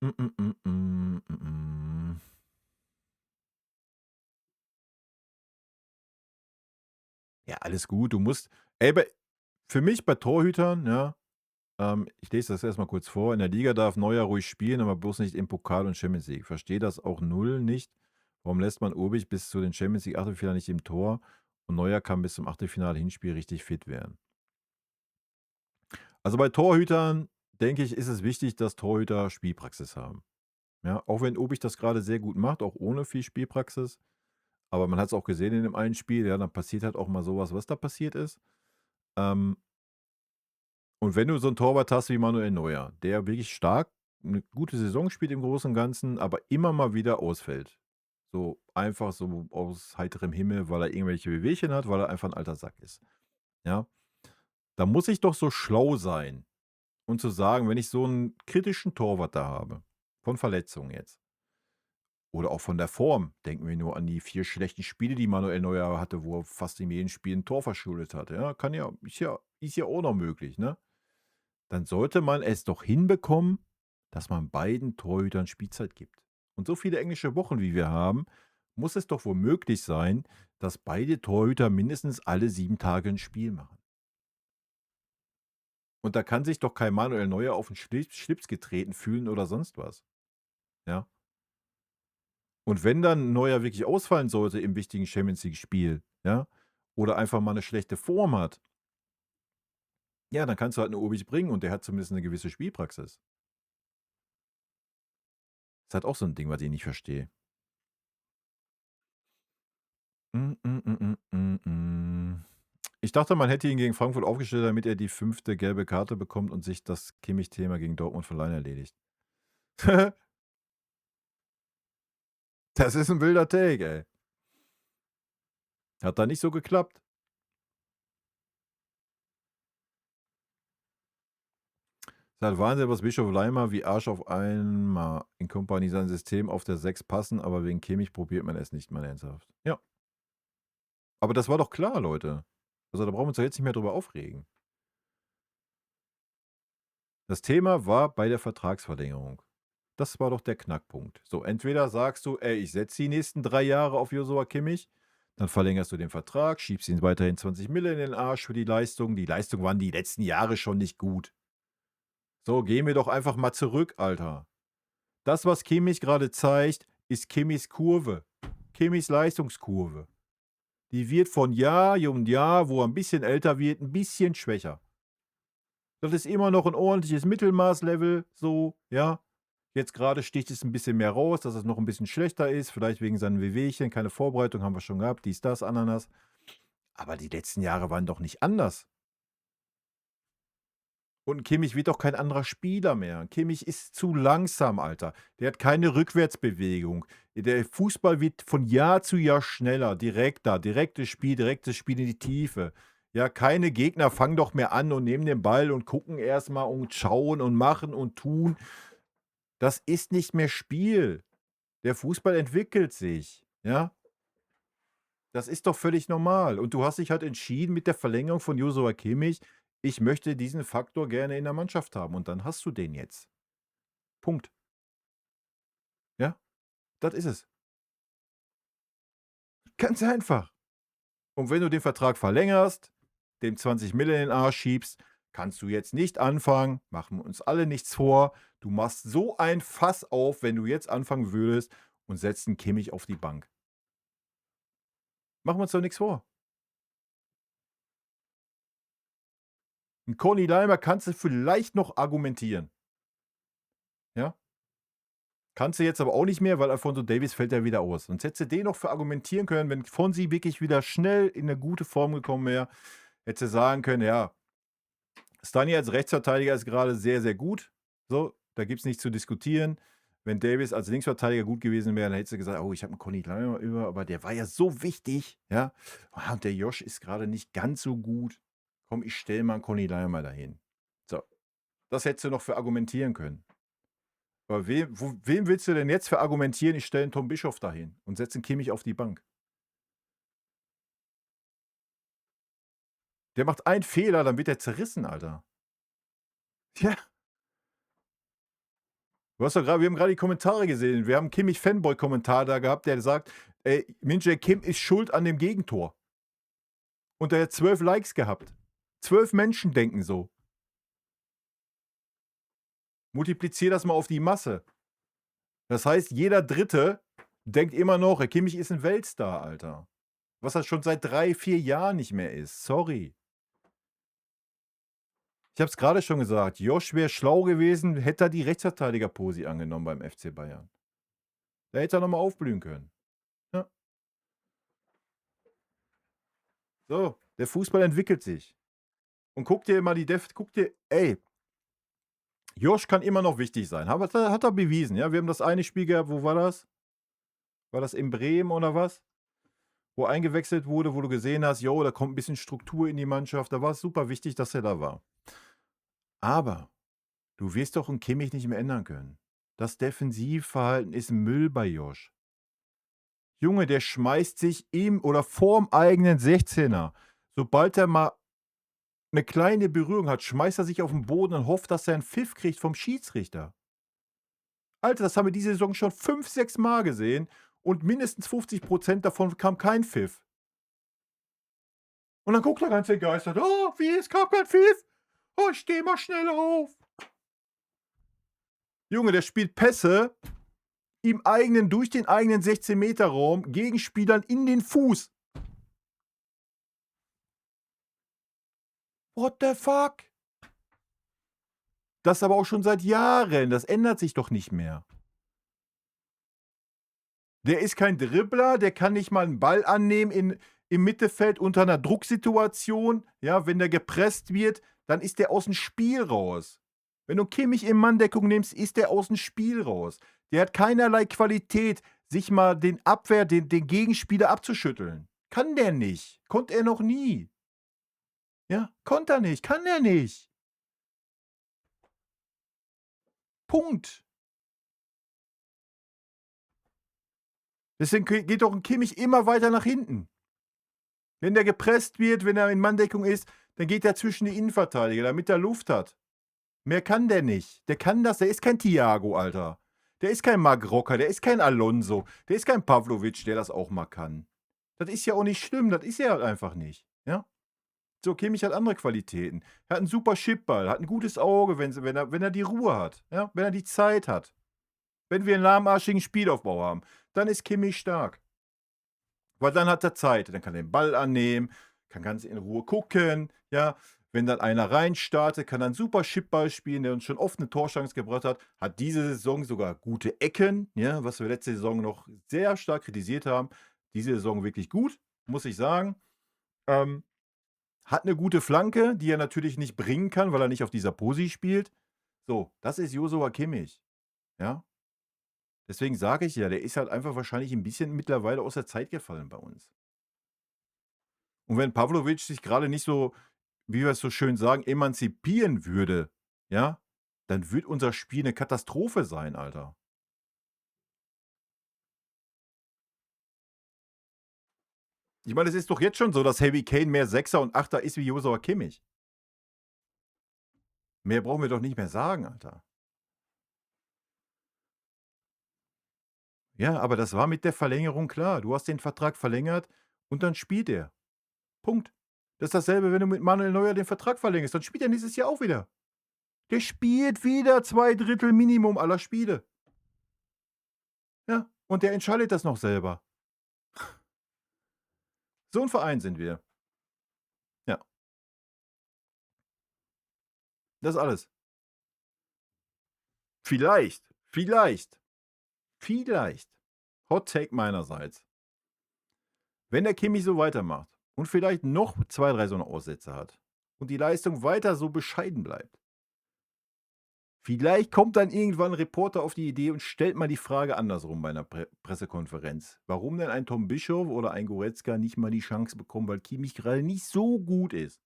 Mm, mm, mm, mm, mm, mm. Ja, alles gut. Du musst bei für mich bei Torhütern, ja, ich lese das erst mal kurz vor. In der Liga darf Neuer ruhig spielen, aber bloß nicht im Pokal und Champions League. Verstehe das auch null nicht. Warum lässt man Obig bis zu den Champions League Achtelfinale nicht im Tor und Neuer kann bis zum Achtelfinale-Hinspiel richtig fit werden? Also, bei Torhütern, denke ich, ist es wichtig, dass Torhüter Spielpraxis haben. Ja, auch wenn Obig das gerade sehr gut macht, auch ohne viel Spielpraxis. Aber man hat es auch gesehen in dem einen Spiel, ja, dann passiert halt auch mal sowas, was da passiert ist. Ähm, und wenn du so 'n Torwart hast wie Manuel Neuer, der wirklich stark 'ne gute Saison spielt im Großen und Ganzen, aber immer mal wieder ausfällt. So einfach so aus heiterem Himmel, weil er irgendwelche Wehwehchen hat, weil er einfach 'n alter Sack ist, ja? Da muss ich doch so schlau sein und zu sagen, wenn ich so 'n kritischen Torwart da habe, von Verletzungen jetzt oder auch von der Form. Denken wir nur an die 4 schlechten Spiele, die Manuel Neuer hatte, wo er fast in jedem Spiel 'n Tor verschuldet hat, ja? Ist ja auch noch möglich, ne? Dann sollte man es doch hinbekommen, dass man beiden Torhütern Spielzeit gibt. Und so viele englische Wochen, wie wir haben, muss es doch wohl möglich sein, dass beide Torhüter mindestens alle 7 Tage 'n Spiel machen. Und da kann sich doch kein Manuel Neuer auf 'n Schlips getreten fühlen oder sonst was, ja? Und wenn dann Neuer wirklich ausfallen sollte im wichtigen Champions-League-Spiel, ja, oder einfach mal 'ne schlechte Form hat ja, dann kannst du halt 'n Obig bringen und der hat zumindest 'ne gewisse Spielpraxis. Ist halt auch so 'n Ding, was ich nicht verstehe. Hm, hm, hm, hm, hm, hm. Ich dachte, man hätte ihn gegen Frankfurt aufgestellt, damit er die 5. gelbe Karte bekommt und sich das Kimmich-Thema gegen Dortmund von alleine erledigt. Das ist 'n wilder Take, ey. Hat da nicht so geklappt. Ist halt Wahnsinn, was Bischof Leimer wie Arsch auf Eimer in Kompanie sein System auf der 6 passen, aber wegen Kimmich probiert man es nicht mal ernsthaft. Ja. Aber das war doch klar, Leute. Also, da brauchen wir uns doch jetzt nicht mehr drüber aufregen. Das Thema war bei der Vertragsverlängerung. Das war doch der Knackpunkt. So, entweder sagst du: „Ey, ich setze die nächsten 3 Jahre auf Joshua Kimmich“, Dann verlängerst du den Vertrag, schiebst ihn weiterhin 20 Mille in den Arsch für die Leistung. Die Leistungen waren die letzten Jahre schon nicht gut. So, gehen wir doch einfach mal zurück, Alter. Das, was Kimmich gerade zeigt, ist Kimmichs Kurve. Kimmichs Leistungskurve. Die wird von Jahr um Jahr, wo er ein bisschen älter wird, ein bisschen schwächer. Das ist immer noch ein ordentliches Mittelmaßlevel, so, ja. Jetzt gerade sticht es ein bisschen mehr raus, dass es noch ein bisschen schlechter ist, vielleicht wegen seinen Wehwehchen, keine Vorbereitung haben wir schon gehabt, dies, das, Ananas. Aber die letzten Jahre waren doch nicht anders. Und Kimmich wird doch kein anderer Spieler mehr. Kimmich ist zu langsam, Alter. Der hat keine Rückwärtsbewegung. Der Fußball wird von Jahr zu Jahr schneller, direkter, direktes Spiel in die Tiefe. Ja, keine Gegner fangen doch mehr an und nehmen den Ball und gucken erstmal und schauen und machen und tun. Das ist nicht mehr Spiel. Der Fußball entwickelt sich, ja? Das ist doch völlig normal. Und du hast dich halt entschieden mit der Verlängerung von Joshua Kimmich, ich möchte diesen Faktor gerne in der Mannschaft haben und dann hast du den jetzt. Punkt. Ja, das ist es. Ganz einfach. Und wenn du den Vertrag verlängerst, dem 20 Mille in den Arsch schiebst, kannst du jetzt nicht anfangen, machen wir uns alle nichts vor. Du machst so ein Fass auf, wenn du jetzt anfangen würdest und setzt einen Kimmich auf die Bank. Machen wir uns doch nichts vor. Ein Conny Leimer kannst du vielleicht noch argumentieren. Ja? Kannst du jetzt aber auch nicht mehr, weil Alphonso Davies fällt ja wieder aus. Sonst hättest du den noch für argumentieren können, wenn Fonsi wirklich wieder schnell in eine gute Form gekommen wäre, hättest du sagen können, ja, Stani als Rechtsverteidiger ist gerade sehr, sehr gut. So, da gibt es nichts zu diskutieren. Wenn Davies als Linksverteidiger gut gewesen wäre, dann hättest du gesagt, oh, ich habe einen Conny Leimer über, aber der war ja so wichtig, ja. Und der Josh ist gerade nicht ganz so gut. Komm, ich stelle mal einen Conny Leimer dahin. So, das hättest du noch für argumentieren können. Aber wem willst du denn jetzt für argumentieren, ich stelle einen Tom Bischof dahin und setze einen Kimmich auf die Bank? Der macht einen Fehler, dann wird er zerrissen, Alter. Ja. Wir haben gerade die Kommentare gesehen. Wir haben einen Kimmich-Fanboy-Kommentar da gehabt, der sagt, ey, Min-Jae Kim ist schuld an dem Gegentor. Und der hat 12 Likes gehabt. 12 Menschen denken so. Multiplizier das mal auf die Masse. Das heißt, jeder Dritte denkt immer noch, der Kimmich ist ein Weltstar, Alter. Was er schon seit 3, 4 Jahren nicht mehr ist. Sorry. Ich habe es gerade schon gesagt, Josh wäre schlau gewesen, hätte er die Rechtsverteidiger-Posi angenommen beim FC Bayern. Da hätte er nochmal aufblühen können. Ja. So, der Fußball entwickelt sich. Und guck dir mal ey, Josh kann immer noch wichtig sein. Hat er bewiesen, ja. Wir haben das eine Spiel gehabt, wo war das? War das in Bremen oder was? Wo eingewechselt wurde, wo du gesehen hast, jo, da kommt ein bisschen Struktur in die Mannschaft. Da war es super wichtig, dass er da war. Aber du wirst doch einen Kimmich nicht mehr ändern können. Das Defensivverhalten ist Müll bei Josh. Junge, der schmeißt sich im oder vorm eigenen 16er. Sobald er mal eine kleine Berührung hat, schmeißt er sich auf den Boden und hofft, dass er einen Pfiff kriegt vom Schiedsrichter. Alter, das haben wir diese Saison schon 5, 6 Mal gesehen und mindestens 50% davon kam kein Pfiff. Und dann guckt er ganz entgeistert, oh, wie, es kam kein Pfiff? Oh, ich steh mal schnell auf. Junge, der spielt Pässe durch den eigenen 16-Meter-Raum, Gegenspielern in den Fuß. What the fuck? Das aber auch schon seit Jahren. Das ändert sich doch nicht mehr. Der ist kein Dribbler, der kann nicht mal einen Ball annehmen im Mittelfeld unter einer Drucksituation. Ja, wenn der gepresst wird, dann ist der aus dem Spiel raus. Wenn du Kimmich in Manndeckung nimmst, ist der aus dem Spiel raus. Der hat keinerlei Qualität, sich mal den Gegenspieler abzuschütteln. Kann der nicht. Konnte er noch nie. Ja, konnte er nicht. Kann er nicht. Punkt. Deswegen geht doch ein Kimmich immer weiter nach hinten. Wenn der gepresst wird, wenn er in Manndeckung ist, dann geht er zwischen die Innenverteidiger, damit er Luft hat. Mehr kann der nicht. Der kann das, der ist kein Thiago, Alter. Der ist kein Marc Rocker, der ist kein Alonso, der ist kein Pavlovic, der das auch mal kann. Das ist ja auch nicht schlimm, das ist er halt einfach nicht, ja? So, Kimmich hat andere Qualitäten. Er hat 'n super Chipball, hat 'n gutes Auge, wenn er die Ruhe hat, ja? Wenn er die Zeit hat. Wenn wir 'n lahmarschigen Spielaufbau haben, dann ist Kimmich stark. Weil dann hat er Zeit, dann kann er den Ball annehmen, kann ganz in Ruhe gucken, ja? Wenn dann einer reinstartet, kann er 'n super Chipball spielen, der uns schon oft 'ne Torchance gebracht hat. Hat diese Saison sogar gute Ecken, ja, was wir letzte Saison noch sehr stark kritisiert haben. Diese Saison wirklich gut, muss ich sagen. Ähm, Hat 'ne gute Flanke, die er natürlich nicht bringen kann, weil er nicht auf dieser Posi spielt. So, das ist Joshua Kimmich, ja? Deswegen sage ich ja, der ist halt einfach wahrscheinlich 'n bisschen mittlerweile aus der Zeit gefallen bei uns. Und wenn Pawlovic sich grade nicht so, wie wir es so schön sagen, emanzipieren würde, ja, dann würde unser Spiel 'ne Katastrophe sein, Alter. Ich meine, es ist doch jetzt schon so, dass Harry Kane mehr Sechser und Achter ist wie Joshua Kimmich. Mehr brauchen wir doch nicht mehr sagen, Alter. Ja, aber das war mit der Verlängerung klar. Du hast den Vertrag verlängert und dann spielt er. Punkt. Das ist dasselbe, wenn du mit Manuel Neuer den Vertrag verlängerst, dann spielt er nächstes Jahr auch wieder. Der spielt wieder 2/3 Minimum aller Spiele. Ja, und der entscheidet das noch selber. So 'n Verein sind wir. Ja, das ist alles. Vielleicht, vielleicht, Hot Take meinerseits, wenn der Kimmich so weitermacht und vielleicht noch 2, 3 so 'ne Aussetzer hat und die Leistung weiter so bescheiden bleibt, vielleicht kommt dann irgendwann 'n Reporter auf die Idee und stellt mal die Frage andersrum bei 'ner Pressekonferenz. Warum denn ein Tom Bischof oder ein Goretzka nicht mal die Chance bekommen, weil Kimmich grade nicht so gut ist.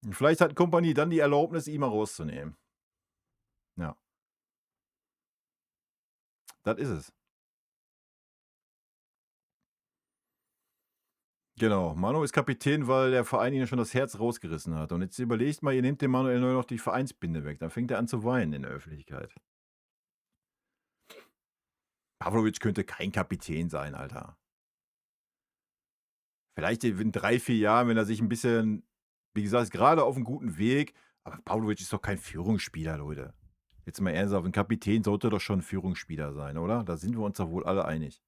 Und vielleicht hat Kompanie dann die Erlaubnis, ihn mal rauszunehmen. Ja, das ist es. Genau. Manu ist Kapitän, weil der Verein ihnen schon das Herz rausgerissen hat. Und jetzt überlegt mal, ihr nehmt dem Manuel Neuer noch die Vereinsbinde weg. Dann fängt er an zu weinen in der Öffentlichkeit. Pawlovic könnte kein Kapitän sein, Alter. Vielleicht in 3, 4 Jahren, wenn er sich ein bisschen, wie gesagt, ist grade auf'm guten Weg, aber Pawlovic ist doch kein Führungsspieler, Leute. Jetzt mal ernsthaft, 'n Kapitän sollte doch schon 'n Führungsspieler sein, oder? Da sind wir uns doch wohl alle einig.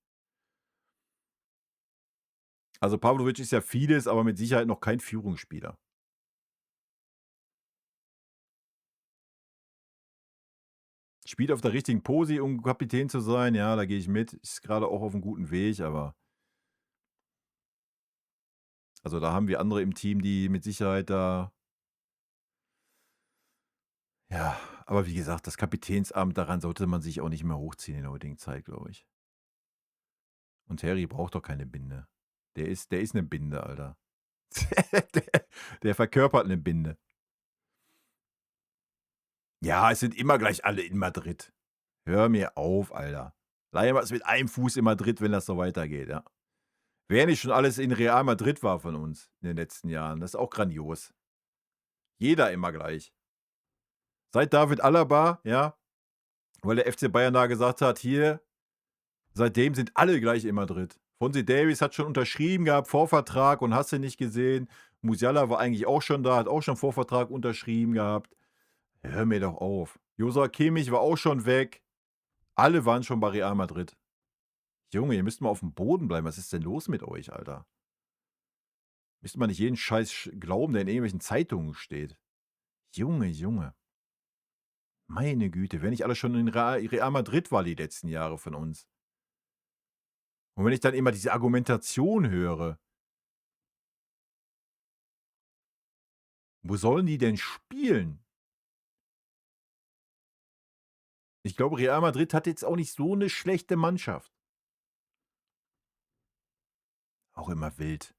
Also, Pawlovic ist ja vieles, aber mit Sicherheit noch kein Führungsspieler. Spielt auf der richtigen Posi, um Kapitän zu sein, ja, da gehe ich mit. Ist grade auch auf'm guten Weg, aber also, da haben wir andere im Team, die mit Sicherheit da, ja, aber wie gesagt, das Kapitänsamt, daran sollte man sich auch nicht mehr hochziehen in der heutigen Zeit, glaube ich. Und Terry braucht doch keine Binde. Der ist 'ne Binde, Alter. Der der verkörpert 'ne Binde. Ja, es sind immer gleich alle in Madrid. Hör mir auf, Alter. Leider ist mit einem Fuß in Madrid, wenn das so weitergeht, ja. Wer nicht schon alles in Real Madrid war von uns in den letzten Jahren, das ist auch grandios. Jeder immer gleich. Seit David Alaba, ja, weil der FC Bayern da gesagt hat: „Hier, seitdem sind alle gleich in Madrid.“ Fonzie Davies hat schon unterschrieben gehabt, Vorvertrag und hast du nicht gesehen. Musiala war eigentlich auch schon da, hat auch schon Vorvertrag unterschrieben gehabt. Hör mir doch auf. Joshua Kimmich war auch schon weg. Alle waren schon bei Real Madrid. Junge, ihr müsst mal aufm Boden bleiben. Was ist denn los mit euch, Alter? Müsste man nicht jeden Scheiß glauben, der in irgendwelchen Zeitungen steht. Junge, Junge. Meine Güte, wenn nicht alles schon in Real Madrid war die letzten Jahre von uns. Und wenn ich dann immer diese Argumentation höre, wo sollen die denn spielen? Ich glaube, Real Madrid hat jetzt auch nicht so 'ne schlechte Mannschaft. Auch immer wild.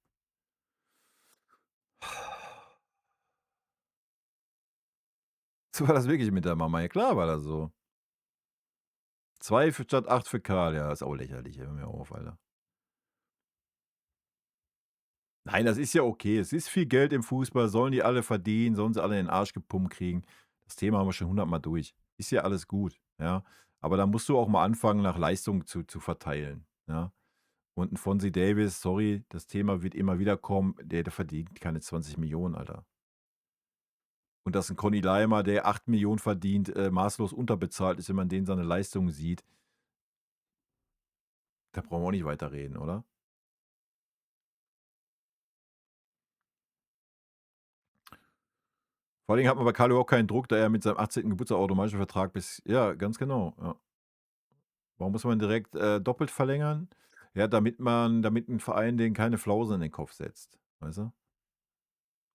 So war das wirklich mit der Mama. Ja klar war das so. 2 für statt 8 für Karl. Ja, ist auch lächerlich. Hör mir auf, Alter. Nein, das ist ja okay. Es ist viel Geld im Fußball, sollen die alle verdienen, sollen sie alle in den Arsch gepumpt kriegen. Das Thema haben wir schon 100-mal durch. Ist ja alles gut, ja. Aber da musst du auch mal anfangen, nach Leistung zu verteilen, ja. Und ein Fonzie Davis, sorry, das Thema wird immer wieder kommen, der verdient keine 20 Millionen, Alter. Und dass ein Conny Leimer, der 8 Millionen verdient, maßlos unterbezahlt ist, wenn man den seine Leistungen sieht, da brauchen wir auch nicht weiterreden, oder? Vor allen Dingen hat man bei Carlo auch keinen Druck, da er mit seinem 18. Geburtstag automatisch Vertrag bis ja, ganz genau, ja. Warum muss man direkt, doppelt verlängern? Ja, damit 'n Verein denen keine Flausen in den Kopf setzt, weißt du?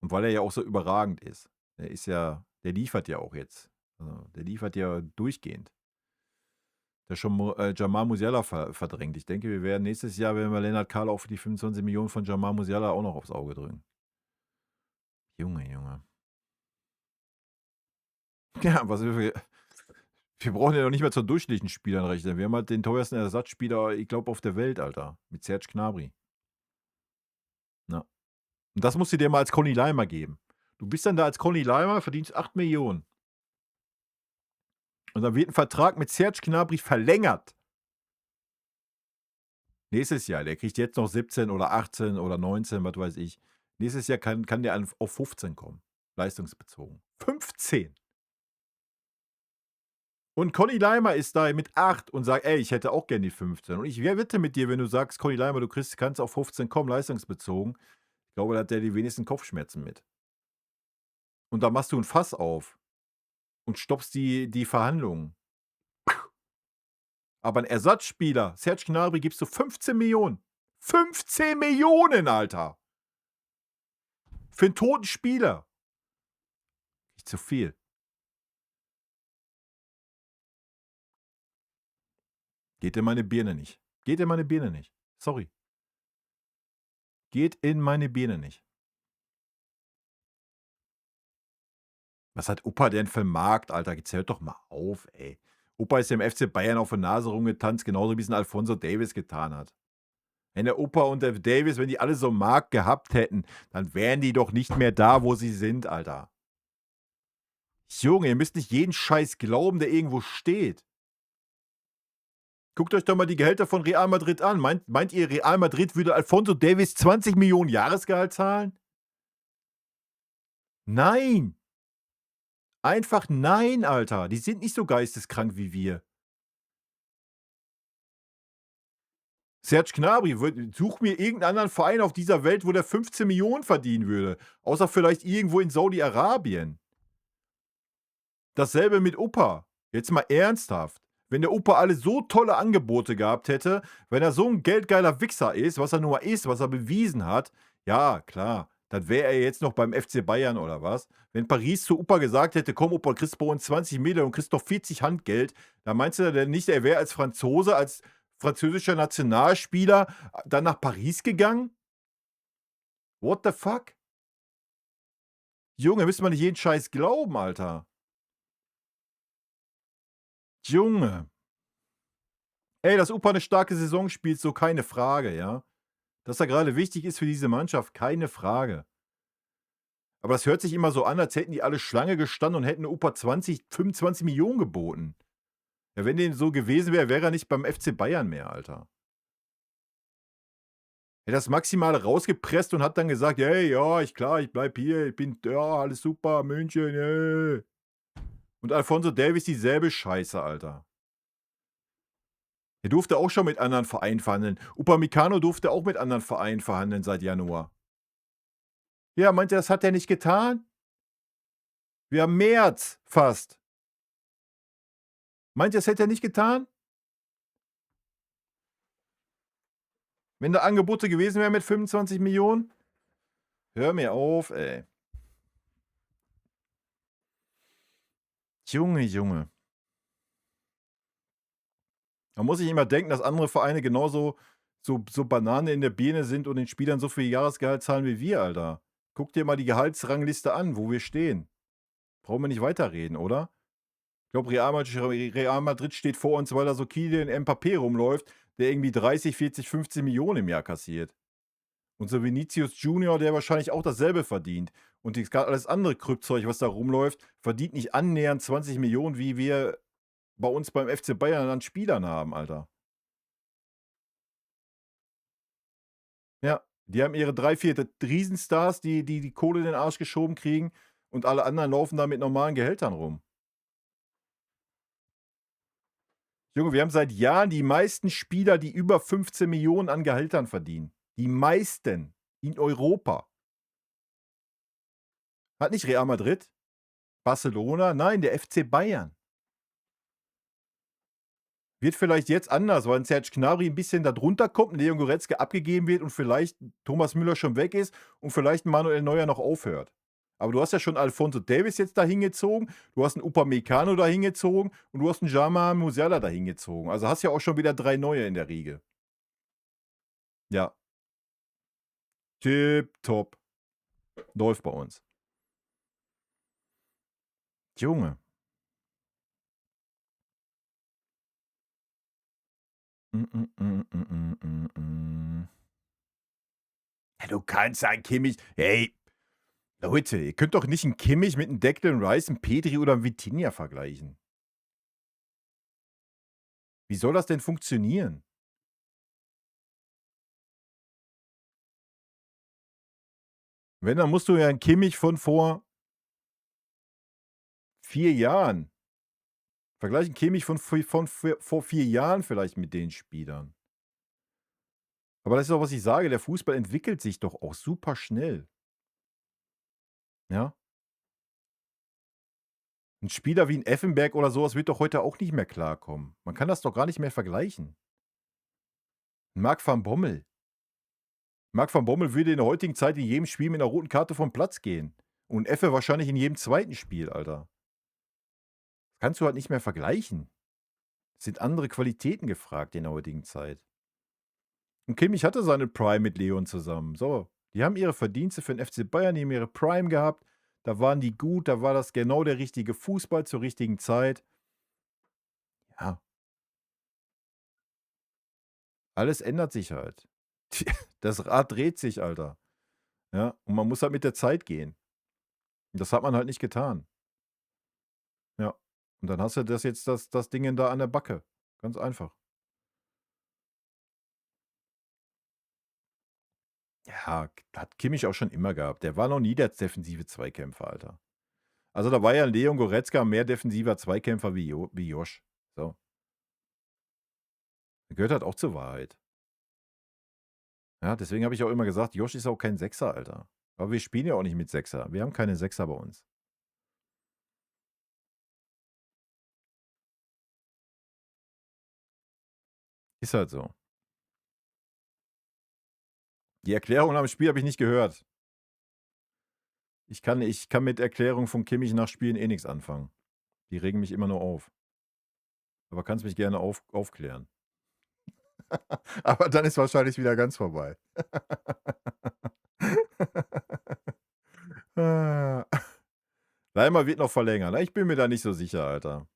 Und weil er ja auch so überragend ist. Der liefert ja auch jetzt. Also, der liefert ja durchgehend. Der hat schon Jamal Musiala verdrängt. Ich denke, nächstes Jahr werden wir Lennart Karl auch für die 25 Millionen von Jamal Musiala auch noch aufs Auge drücken. Junge, Junge. Ja, wir brauchen ja noch nicht mal zu durchschnittlichen Spielern rechnen. Wir haben halt den teuersten Ersatzspieler, ich glaube, auf der Welt, Alter, mit Serge Gnabry. Ja. Und das musst du dir mal als Conny Leimer geben. Du bist dann da als Conny Leimer, verdienst 8 Millionen. Und dann wird ein Vertrag mit Serge Gnabry verlängert. Nächstes Jahr. Der kriegt jetzt noch 17 oder 18 oder 19, was weiß ich. Nächstes Jahr kann der auf 15 kommen, leistungsbezogen. 15! Und Conny Leimer ist da mit 8 und sagt: „Ey, ich hätte auch gern die 15." Und ich wette mit dir, wenn du sagst: „Conny Leimer, kannst auf 15 kommen, leistungsbezogen." Ich glaube, da hat der die wenigsten Kopfschmerzen mit. Und da machst du ein Fass auf und stoppst die Verhandlungen. Aber 'n Ersatzspieler, Serge Gnabry, gibst du 15 Millionen. 15 Millionen, Alter! Für 'n toten Spieler. Nicht zu viel. Geht in meine Birne nicht. Geht in meine Birne nicht. Sorry. Geht in meine Birne nicht. Was hat Opa denn für 'n Markt, Alter? Jetzt hört doch mal auf, ey. Opa ist ja im FC Bayern auf der Nase rumgetanzt, genauso wie's 'n Alphonso Davies getan hat. Wenn der Opa und der Davies, wenn die alle so 'n Markt gehabt hätten, dann wären die doch nicht mehr da, wo sie sind, Alter. Junge, ihr müsst nicht jeden Scheiß glauben, der irgendwo steht. Guckt euch doch mal die Gehälter von Real Madrid an. Meint ihr, Real Madrid würde Alphonso Davies 20 Millionen Jahresgehalt zahlen? Nein! Einfach nein, Alter. Die sind nicht so geisteskrank wie wir. Serge Gnabry, such mir irgendeinen anderen Verein auf dieser Welt, wo der 15 Millionen verdienen würde. Außer vielleicht irgendwo in Saudi-Arabien. Dasselbe mit Opa. Jetzt mal ernsthaft. Wenn der Opa alle so tolle Angebote gehabt hätte, wenn er so ein geldgeiler Wichser ist, was er nun mal ist, was er bewiesen hat, ja, klar, dann wäre er jetzt noch beim FC Bayern oder was. Wenn Paris zu Opa gesagt hätte: „Komm Opa, kriegst bei uns 20 Mille und kriegst noch 40 Handgeld", dann meinst du denn nicht, er wäre als Franzose, als französischer Nationalspieler, dann nach Paris gegangen? What the fuck? Junge, müsste man nicht jeden Scheiß glauben, Alter. Junge. Ey, dass Opa 'ne starke Saison spielt, so keine Frage, ja. Dass er grade wichtig ist für diese Mannschaft, keine Frage. Aber das hört sich immer so an, als hätten die alle Schlange gestanden und hätten Opa 20, 25 Millionen geboten. Ja, wenn dem so gewesen wäre, wäre er nicht beim FC Bayern mehr, Alter. Er hat das Maximale rausgepresst und hat dann gesagt: „Hey, ja, ich bleibe hier, ich bin ja, alles super, München, Und Alphonso Davies dieselbe Scheiße, Alter. Der durfte auch schon mit anderen Vereinen verhandeln. Upamecano durfte auch mit anderen Vereinen verhandeln seit Januar. Ja, meint ihr, das hat er nicht getan? Wir haben März fast. Meint ihr, das hätte er nicht getan? Wenn da Angebote gewesen wären mit 25 Millionen? Hör mir auf, ey. Junge, Junge. Man muss sich immer denken, dass andere Vereine genauso so Banane in der Birne sind und den Spielern so viel Jahresgehalt zahlen wie wir, Alter. Guck dir mal die Gehaltsrangliste an, wo wir stehen. Brauchen wir nicht weiterreden, oder? Ich glaube, Real Madrid steht vor uns, weil da so Kylian Mbappé rumläuft, der irgendwie 30, 40, 50 Millionen im Jahr kassiert. Und so Vinicius Junior, der wahrscheinlich auch dasselbe verdient. Und alles andere Krüppzeug, was da rumläuft, verdient nicht annähernd 20 Millionen, wie wir bei uns beim FC Bayern an Spielern haben, Alter. Die haben ihre 3, 4 Riesenstars, die Kohle in den Arsch geschoben kriegen und alle anderen laufen da mit normalen Gehältern rum. Junge, wir haben seit Jahren die meisten Spieler, die über 15 Millionen an Gehältern verdienen. Die meisten in Europa. Hat nicht Real Madrid, Barcelona, nein, der FC Bayern. Wird vielleicht jetzt anders, weil 'n Serge Gnabry 'n bisschen da drunter kommt, 'n Leon Goretzka abgegeben wird und vielleicht Thomas Müller schon weg ist und vielleicht 'n Manuel Neuer noch aufhört. Aber du hast ja schon Alphonso Davies jetzt dahin gezogen, du hast 'n Upamecano dahin gezogen und du hast 'n Jamal Musiala dahin gezogen. Also, hast ja auch schon wieder 3 neue in der Riege. Ja, tipptopp. Läuft bei uns. Junge. Mm, mm, mm, mm, mm, mm. Ja, du kannst einen Kimmich hey, Leute, ihr könnt doch nicht 'n Kimmich mit 'nem Declan Rice, 'm Pedri oder 'm Vitinha vergleichen. Wie soll das denn funktionieren? Wenn, dann musst du ja 'n Kimmich von vor 4 Jahren vergleich 'n Kimmich von vor 4 Jahren vielleicht mit den Spielern. Aber das ist auch, was ich sage, der Fußball entwickelt sich doch auch super schnell, ja? 'N Spieler wie 'n Effenberg oder so was wird doch heute auch nicht mehr klarkommen. Man kann das doch gar nicht mehr vergleichen. 'N Marc van Bommel. Marc van Bommel würde in der heutigen Zeit in jedem Spiel mit 'ner roten Karte vom Platz gehen und Effe wahrscheinlich in jedem zweiten Spiel, Alter. Kannst du halt nicht mehr vergleichen. Es sind andere Qualitäten gefragt in der heutigen Zeit. Und Kimmich hatte seine Prime mit Leon zusammen. So, die haben ihre Verdienste für den FC Bayern, die haben ihre Prime gehabt. Da waren die gut, da war das genau der richtige Fußball zur richtigen Zeit. Ja, alles ändert sich halt. Das Rad dreht sich, Alter. Ja, und man muss halt mit der Zeit gehen. Und das hat man halt nicht getan. Ja. Und dann hast du das Dingen da an der Backe. Ganz einfach. Ja, hat Kimmich auch schon immer gehabt. Der war noch nie der defensive Zweikämpfer, Alter. Also, da war ja Leon Goretzka mehr defensiver Zweikämpfer wie Josh. So, gehört halt auch zur Wahrheit. Ja, deswegen habe ich auch immer gesagt, Josh ist auch kein Sechser, Alter. Aber wir spielen ja auch nicht mit Sechser. Wir haben keine Sechser bei uns. Ist halt so. Die Erklärung nach dem Spiel habe ich nicht gehört. Ich kann mit Erklärungen von Kimmich nach Spielen eh nix anfangen. Die regen mich immer nur auf. Aber kannst mich gerne aufklären. Aber dann ist wahrscheinlich wieder ganz vorbei. Ah. Leimer wird noch verlängern. Ich bin mir da nicht so sicher, Alter.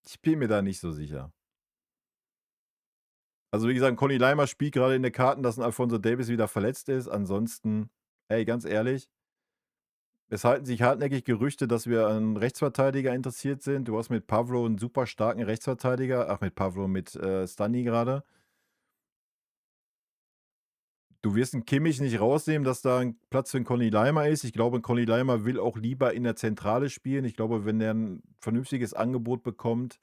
Ich bin mir da nicht so sicher. Also, wie gesagt, Conny Leimer spielt gerade in den Karten, dass 'n Alphonso Davies wieder verletzt ist. Ansonsten, ey, ganz ehrlich, es halten sich hartnäckig Gerüchte, dass wir an Rechtsverteidiger interessiert sind. Du hast mit Pavlo 'n super starken Rechtsverteidiger mit Pavlo, mit, Stani grade. Du wirst 'n Kimmich nicht rausnehmen, dass da 'n Platz für 'n Conny Leimer ist. Ich glaube, 'n Conny Leimer will auch lieber in der Zentrale spielen. Ich glaube, wenn der 'n vernünftiges Angebot bekommt,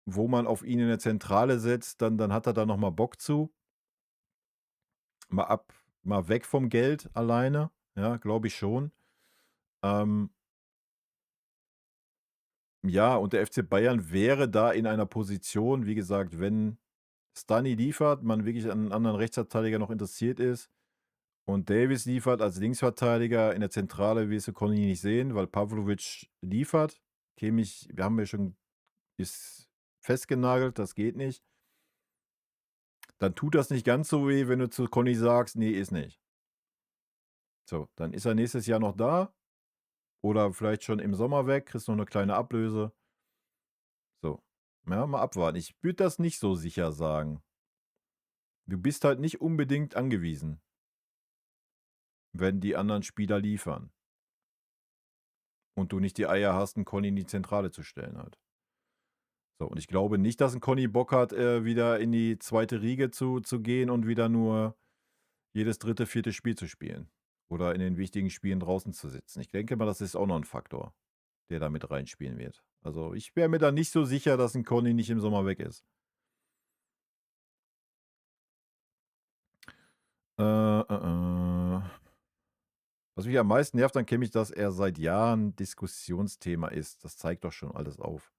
wo man auf ihn in der Zentrale setzt, dann hat er da noch mal Bock zu. Mal ab mal weg vom Geld alleine, ja, glaube ich schon. Ähm, ja, und der FC Bayern wäre da in einer Position, wie gesagt, wenn Stani liefert, man wirklich an 'n anderen Rechtsverteidiger noch interessiert ist und Davies liefert als Linksverteidiger in der Zentrale, wirst du Conny nicht sehen, weil Pavlovic liefert. Kimmich, wir haben ja schon ist festgenagelt, das geht nicht. Dann tut das nicht ganz so weh, wenn du zu Conny sagst: „Ne, ist nicht." So, dann ist er nächstes Jahr noch da oder vielleicht schon im Sommer weg, kriegst noch 'ne kleine Ablöse. So, ja, mal abwarten. Ich würde das nicht so sicher sagen. Du bist halt nicht unbedingt angewiesen, wenn die anderen Spieler liefern und du nicht die Eier hast, 'n Conny in die Zentrale zu stellen halt. So, und ich glaube nicht, dass 'n Conny Bock hat, wieder in die zweite Riege zu gehen und wieder nur jedes dritte, vierte Spiel zu spielen. Oder in den wichtigen Spielen draußen zu sitzen. Ich denke mal, das ist auch noch ein Faktor, der da mit reinspielen wird. Also ich wäre mir da nicht so sicher, dass ein Conny nicht im Sommer weg ist. Was mich am meisten nervt an Kimmich, dass er seit Jahren Diskussionsthema ist. Das zeigt doch schon alles auf.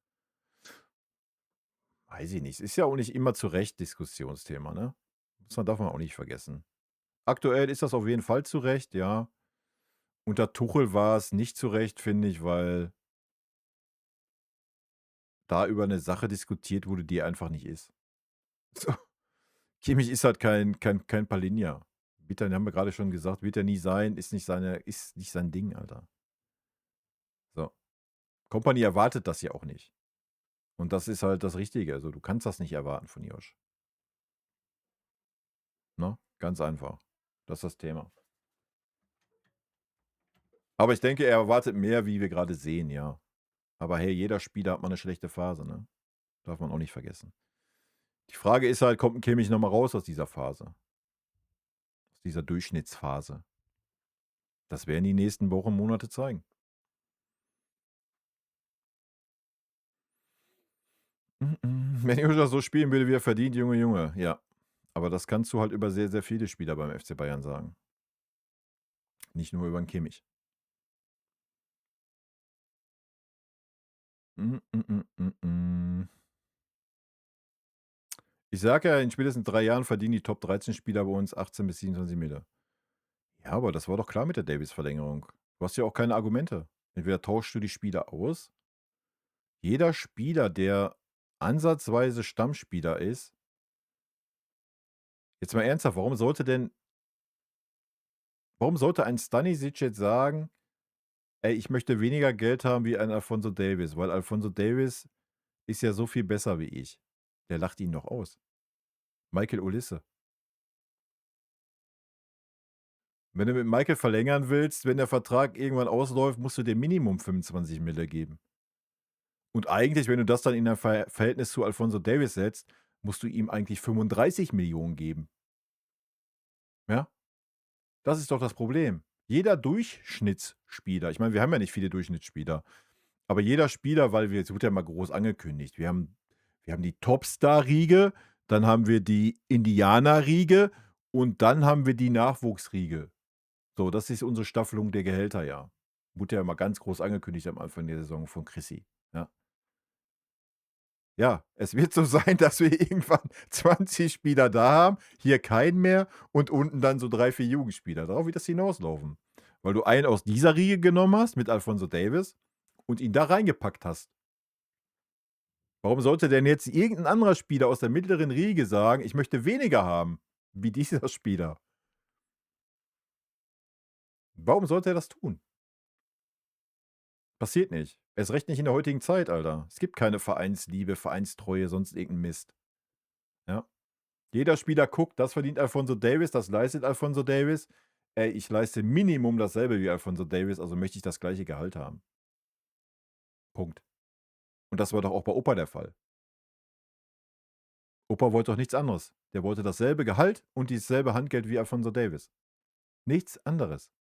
Weiß ich nicht. Ist ja auch nicht immer zu Recht Diskussionsthema, ne? Darf man auch nicht vergessen. Aktuell ist das auf jeden Fall zu Recht, ja. Unter Tuchel war es nicht zu Recht, finde ich, weil da über eine Sache diskutiert wurde, die einfach nicht ist. So. Kimmich ist halt kein Palinja. Wird haben wir gerade schon gesagt, wird er nie sein, ist nicht sein Ding, Alter. So. Kompany erwartet das ja auch nicht. Und das ist halt das Richtige. Also, du kannst das nicht erwarten von Josh. Ne? Ganz einfach. Das ist das Thema. Aber ich denke, er erwartet mehr, wie wir gerade sehen, ja. Aber hey, jeder Spieler hat mal eine schlechte Phase, ne? Darf man auch nicht vergessen. Die Frage ist halt, kommt ein Kimmich nochmal raus aus dieser Phase? Aus dieser Durchschnittsphase? Das werden die nächsten Wochen, Monate zeigen. Wenn Joshua so spielen würde, wie er verdient, Junge, Junge, ja. Aber das kannst du halt über sehr, sehr viele Spieler beim FC Bayern sagen. Nicht nur über einen Kimmich. Ich sage ja, in spätestens 3 Jahren verdienen die Top 13 Spieler bei uns 18 bis 27 Mille. Ja, aber das war doch klar mit der Davis-Verlängerung. Du hast ja auch keine Argumente. Entweder tauschst du die Spieler aus. Jeder Spieler, der ansatzweise Stammspieler ist, jetzt mal ernsthaft, warum sollte ein Stanisic jetzt sagen, ey, ich möchte weniger Geld haben wie ein Alphonso Davies, weil Alphonso Davies ist ja so viel besser wie ich. Der lacht ihn noch aus. Michael Olisse. Wenn du mit Michael verlängern willst, wenn der Vertrag irgendwann ausläuft, musst du dir Minimum 25 Mille geben. Und eigentlich, wenn du das dann in ein Verhältnis zu Alphonso Davies setzt, musst du ihm eigentlich 35 Millionen geben. Ja? Das ist doch das Problem. Jeder Durchschnittsspieler, ich meine, wir haben ja nicht viele Durchschnittsspieler, aber jeder Spieler, weil es wird ja mal groß angekündigt, wir haben die Topstar-Riege, dann haben wir die Indianer-Riege und dann haben wir die Nachwuchsriege. So, das ist unsere Staffelung der Gehälter, ja. Wurde ja mal ganz groß angekündigt am Anfang der Saison von Chrissy. Ja. Ja, es wird so sein, dass wir irgendwann 20 Spieler da haben, hier keinen mehr und unten dann so 3, 4 Jugendspieler. Darauf wird das hinauslaufen. Weil du einen aus dieser Riege genommen hast mit Alphonso Davies und ihn da reingepackt hast. Warum sollte denn jetzt irgendein anderer Spieler aus der mittleren Riege sagen, ich möchte weniger haben wie dieser Spieler? Warum sollte er das tun? Passiert nicht. Erst recht nicht in der heutigen Zeit, Alter. Es gibt keine Vereinsliebe, Vereinstreue, sonst irgendeinen Mist. Ja. Jeder Spieler guckt, das verdient Alphonso Davies, das leistet Alphonso Davies. Ey, ich leiste Minimum dasselbe wie Alphonso Davies, also möchte ich das gleiche Gehalt haben. Punkt. Und das war doch auch bei Opa der Fall. Opa wollte doch nichts anderes. Der wollte dasselbe Gehalt und dasselbe Handgeld wie Alphonso Davies. Nichts anderes.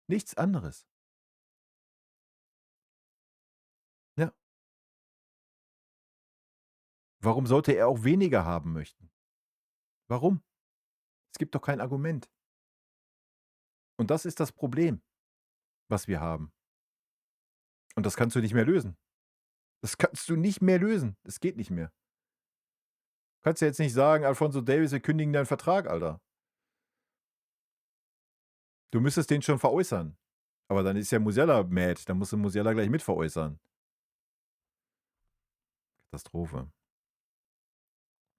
Nichts anderes. Ja. Warum sollte er auch weniger haben möchten? Warum? Es gibt doch kein Argument. Und das ist das Problem, was wir haben. Und das kannst du nicht mehr lösen. Das kannst du nicht mehr lösen. Das geht nicht mehr. Du kannst ja jetzt nicht sagen, Alphonso Davies, wir kündigen deinen Vertrag, Alter. Du müsstest den schon veräußern. Aber dann ist ja Musiala mad. Dann musst du Musiala gleich mit veräußern. Katastrophe.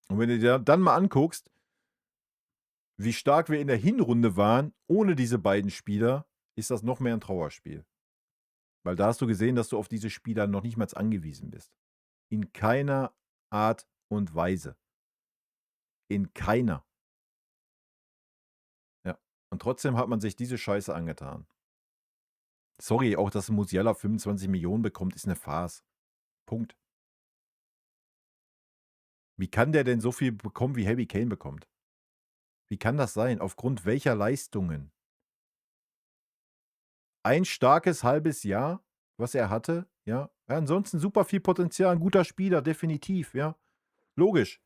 Und wenn du dir dann mal anguckst, wie stark wir in der Hinrunde waren, ohne diese beiden Spieler, ist das noch mehr ein Trauerspiel. Weil da hast du gesehen, dass du auf diese Spieler noch nicht mal angewiesen bist. In keiner Art und Weise. In keiner. Ja. Und trotzdem hat man sich diese Scheiße angetan. Sorry, auch dass Musiala 25 Millionen bekommt, ist eine Farce. Punkt. Wie kann der denn so viel bekommen, wie Harry Kane bekommt? Wie kann das sein? Aufgrund welcher Leistungen? Ein starkes halbes Jahr, was er hatte, ja. Ja, ansonsten super viel Potenzial, 'n guter Spieler, definitiv, ja. Logisch.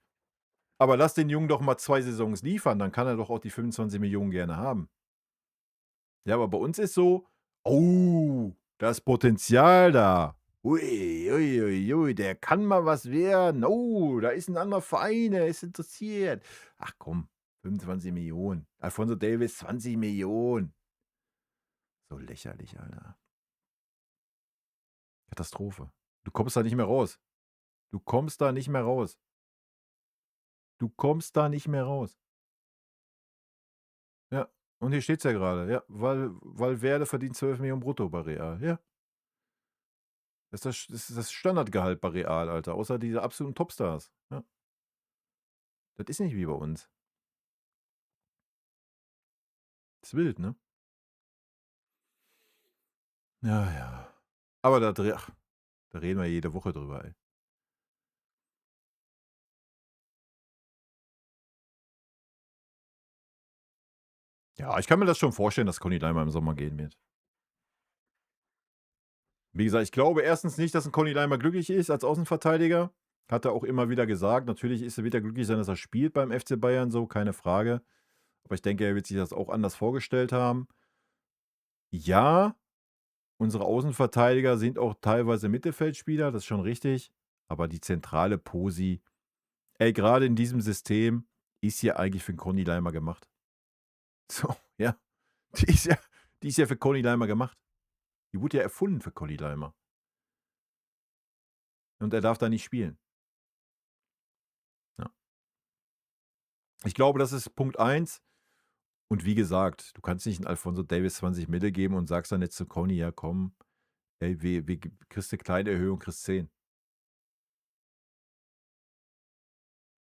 Aber lass den Jungen doch mal 2 Saisons liefern, dann kann er doch auch die 25 Millionen gerne haben. Ja, aber bei uns ist so: „Oh, da ist Potenzial da. Ui, ui, ui, ui, der kann mal was werden. Oh, da ist 'n anderer Verein, der ist interessiert.“ Ach komm, 25 Millionen. Alphonso Davies 20 Millionen. So lächerlich, Alter. Katastrophe. Du kommst da nicht mehr raus. Du kommst da nicht mehr raus. Du kommst da nicht mehr raus. Ja, und hier steht's ja grade, ja, weil Valverde verdient 12 Millionen brutto bei Real. Ja, das ist das Standardgehalt bei Real, Alter, außer diese absoluten Topstars. Ja, das ist nicht wie bei uns. Ist wild, ne? Ja, ja. Aber da reden wir jede Woche drüber, ey. Ja, ich kann mir das schon vorstellen, dass Conny Leimer im Sommer gehen wird. Wie gesagt, ich glaube erstens nicht, dass 'n Conny Leimer glücklich ist als Außenverteidiger. Hat er auch immer wieder gesagt. Natürlich wird er glücklich sein, dass er spielt beim FC Bayern so, keine Frage. Aber ich denke, er wird sich das auch anders vorgestellt haben. Ja, unsere Außenverteidiger sind auch teilweise Mittelfeldspieler, das ist schon richtig. Aber die zentrale Posi, ey, grade in diesem System ist ja eigentlich für 'n Conny Leimer gemacht. So, ja. Die ist ja die ist ja für Conny Leimer gemacht. Die wurde ja erfunden für Conny Leimer. Und er darf da nicht spielen. Ja. Ich glaube, das ist Punkt eins. Und wie gesagt, du kannst nicht 'n Alphonso Davies 20 Mille geben und sagst dann jetzt zu Conny: „Ja komm, ey, wir kriegst 'ne kleine Erhöhung, kriegst 10.“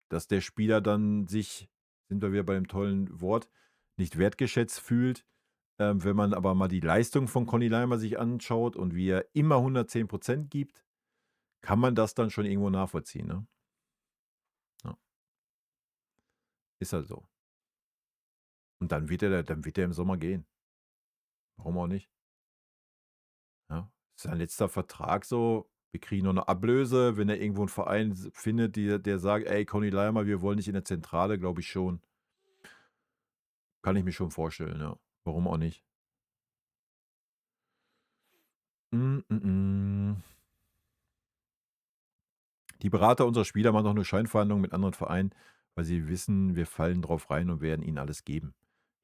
Dass der Spieler dann sich, sind wir wieder bei dem tollen Wort, nicht wertgeschätzt fühlt. Wenn man aber mal die Leistung von Conny Leimer sich anschaut und wie er immer 110% gibt, kann man das dann schon irgendwo nachvollziehen, ne? Ja, ist halt so. Und dann wird er im Sommer gehen. Warum auch nicht? Ja. Sein letzter Vertrag so, wir kriegen noch 'ne Ablöse, wenn er irgendwo 'n Verein findet, der sagt: „Ey, Conny Leimer, wir wollen dich in der Zentrale“, glaube ich schon. Kann ich mir schon vorstellen, ja. Warum auch nicht? Hm, Die Berater unserer Spieler machen doch nur Scheinverhandlungen mit anderen Vereinen, weil sie wissen, wir fallen drauf rein und werden ihnen alles geben.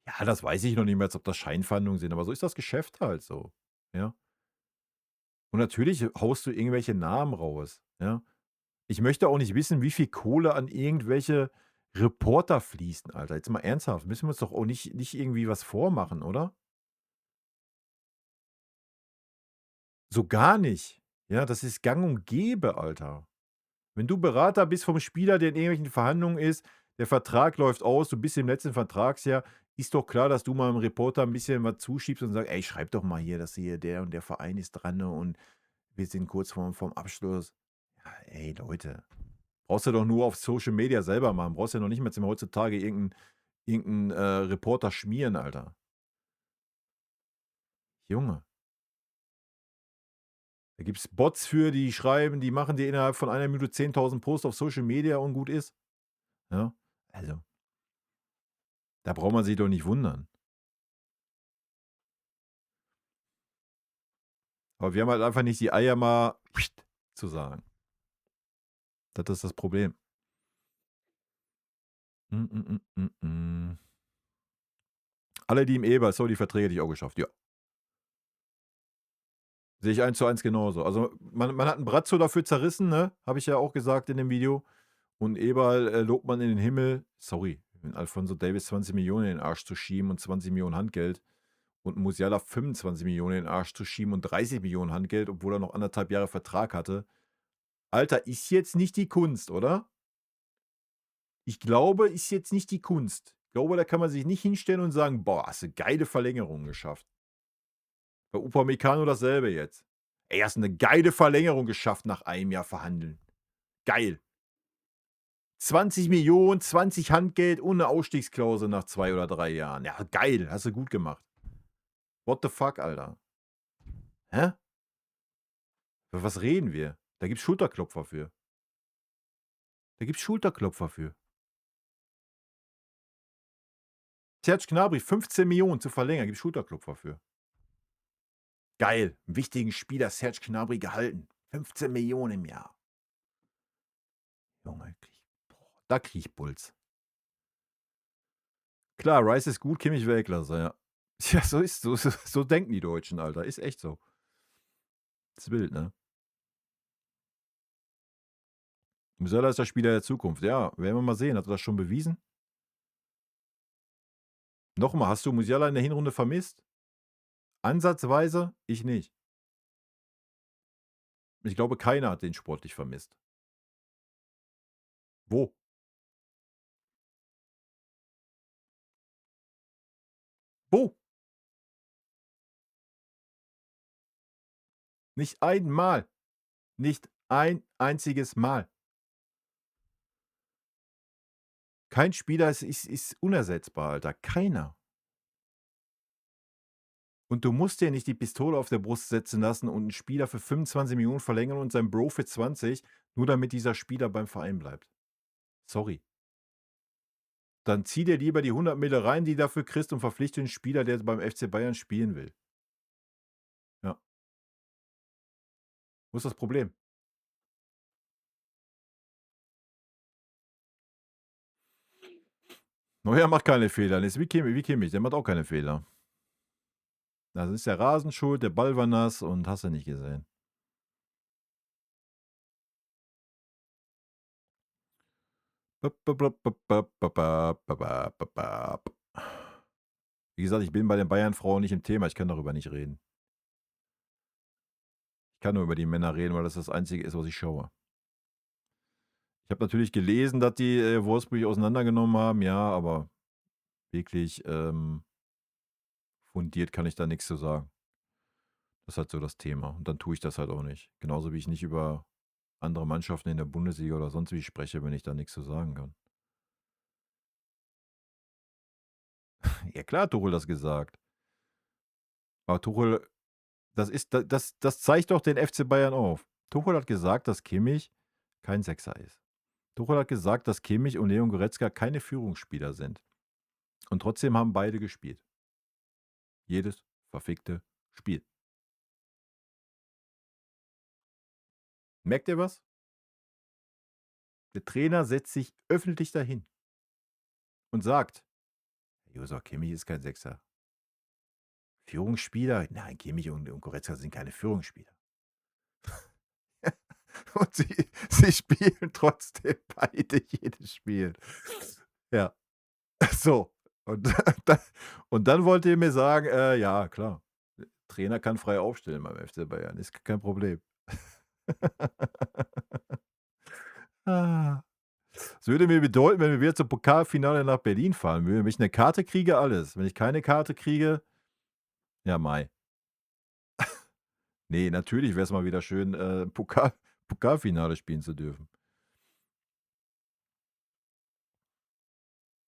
Ja, das weiß ich noch nicht mal, als ob das Scheinverhandlungen sind, aber so ist das Geschäft halt so, ja? Und natürlich haust du irgendwelche Namen raus, ja? Ich möchte auch nicht wissen, wie viel Kohle an irgendwelche Reporter fließen, Alter. Jetzt mal ernsthaft, müssen wir uns doch auch nicht irgendwie was vormachen, oder? So gar nicht. Ja, das ist gang und gäbe, Alter. Wenn du Berater bist vom Spieler, der in irgendwelchen Verhandlungen ist, der Vertrag läuft aus, du bist im letzten Vertragsjahr, ist doch klar, dass du mal 'm Reporter 'n bisschen was zuschiebst und sagst: „Ey, schreib doch mal hier, dass hier der und der Verein ist dran, ne, und wir sind kurz vorm Abschluss.“ Ja, ey, Leute, brauchst du doch nur auf Social Media selber machen. Brauchst ja noch nicht mal jetzt heutzutage irgend 'n Reporter schmieren, Alter. Junge, da gibt's Bots für, die schreiben, die machen dir innerhalb von einer Minute 10.000 Posts auf Social Media und gut ist, ja? Also, da braucht man sich doch nicht wundern. Aber wir haben halt einfach nicht die Eier, mal zu sagen. Das ist das Problem. Hm. Alle, die im Eber so, die Verträge hätte ich auch geschafft, ja. Sehe ich 1:1 genauso. Also, man hat 'n Brazzo dafür zerrissen, ne? Habe ich ja auch gesagt in dem Video. Und Eberl, lobt man in den Himmel. Sorry, wenn Alphonso Davies 20 Millionen in den Arsch zu schieben und 20 Millionen Handgeld und Musiala 25 Millionen in den Arsch zu schieben und 30 Millionen Handgeld, obwohl er noch 1,5 Jahre Vertrag hatte. Alter, ist jetzt nicht die Kunst, oder? Ich glaube, ist jetzt nicht die Kunst. Ich glaube, da kann man sich nicht hinstellen und sagen: „Boah, hast du geile Verlängerung geschafft.“ Bei Upamecano dasselbe jetzt. „Ey, hast 'ne geile Verlängerung geschafft nach einem Jahr Verhandeln. Geil.“ 20 Millionen, 20 Handgeld und 'ne Ausstiegsklausel nach 2 oder 3 Jahren. Ja, geil, hast du gut gemacht. What the fuck, Alter? Hä? Über was reden wir? Da gibt's Schulterklopfer für. Da gibt's Schulterklopfer für. Serge Gnabry, 15 Millionen zu verlängern, gibt's Schulterklopfer für. Geil, 'n wichtigen Spieler, Serge Gnabry gehalten. 15 Millionen im Jahr. Junge, da kriege ich Puls. Klar, Rice ist gut, Kimmich Weltklasse, ja. Ja, so denken die Deutschen, Alter. Ist echt so. Ist wild, ne? Musiala ist der Spieler der Zukunft. Ja, werden wir mal sehen. Hat er das schon bewiesen? Noch mal, hast du Musiala in der Hinrunde vermisst? Ansatzweise? Ich nicht. Ich glaube, keiner hat den sportlich vermisst. Wo? Wo? Nicht einmal. Nicht ein einziges Mal. Kein Spieler ist unersetzbar, Alter. Keiner. Und du musst dir nicht die Pistole auf der Brust setzen lassen und 'n Spieler für 25 Millionen verlängern und seinen Bro für 20, nur damit dieser Spieler beim Verein bleibt. Sorry. Dann zieh dir lieber die 100 rein, die du dafür kriegst und verpflichte 'n Spieler, der beim FC Bayern spielen will. Ja. Wo ist das Problem? Neuer macht keine Fehler. Das ist wie Kimmich, der macht auch keine Fehler. Das ist der Rasen schuld, der Ball war nass und hast du nicht gesehen. Wie gesagt, ich bin bei den Bayern-Frauen nicht im Thema, ich kann darüber nicht reden. Ich kann nur über die Männer reden, weil das das Einzige ist, was ich schaue. Ich habe natürlich gelesen, dass die, Wolfsburg auseinandergenommen haben, ja, aber wirklich, fundiert kann ich da nix zu sagen. Das ist halt so das Thema und dann tue ich das halt auch nicht. Genauso wie ich nicht über andere Mannschaften in der Bundesliga oder sonst wie spreche, wenn ich da nix zu sagen kann. Ja klar hat Tuchel das gesagt. Aber Tuchel das zeigt doch den FC Bayern auf. Tuchel hat gesagt, dass Kimmich kein Sechser ist. Tuchel hat gesagt, dass Kimmich und Leon Goretzka keine Führungsspieler sind. Und trotzdem haben beide gespielt. Jedes verfickte Spiel. Merkt ihr was? Der Trainer setzt sich öffentlich dahin und sagt: „Joshua Kimmich ist kein Sechser. Führungsspieler? Nein, Kimmich und Goretzka sind keine Führungsspieler." Und sie spielen trotzdem beide jedes Spiel. Ja, so. Und da und dann wollt ihr mir sagen, ja klar, Trainer kann frei aufstellen beim FC Bayern, ist kein Problem. Ah. Das würde mir bedeuten, wenn wir wieder zum Pokalfinale nach Berlin fahren würden, wenn ich 'ne Karte kriege, alles. Wenn ich keine Karte kriege, ja, Mei. Ne, natürlich wär's mal wieder schön, Pokalfinale spielen zu dürfen.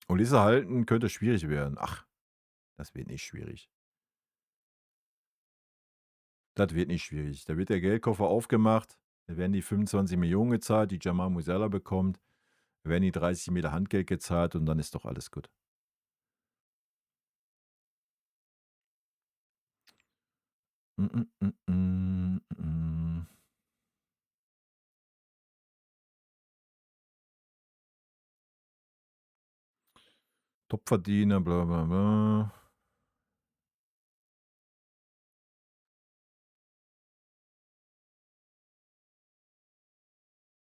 Ulisse halten könnte schwierig werden. Ach, das wird nicht schwierig. Das wird nicht schwierig. Da wird der Geldkoffer aufgemacht, da werden die 25 Millionen gezahlt, die Jamal Musiala bekommt, da werden die 30 Mille Handgeld gezahlt und dann ist doch alles gut. Mm, mm, mm, mm. Topverdiener, bla bla bla.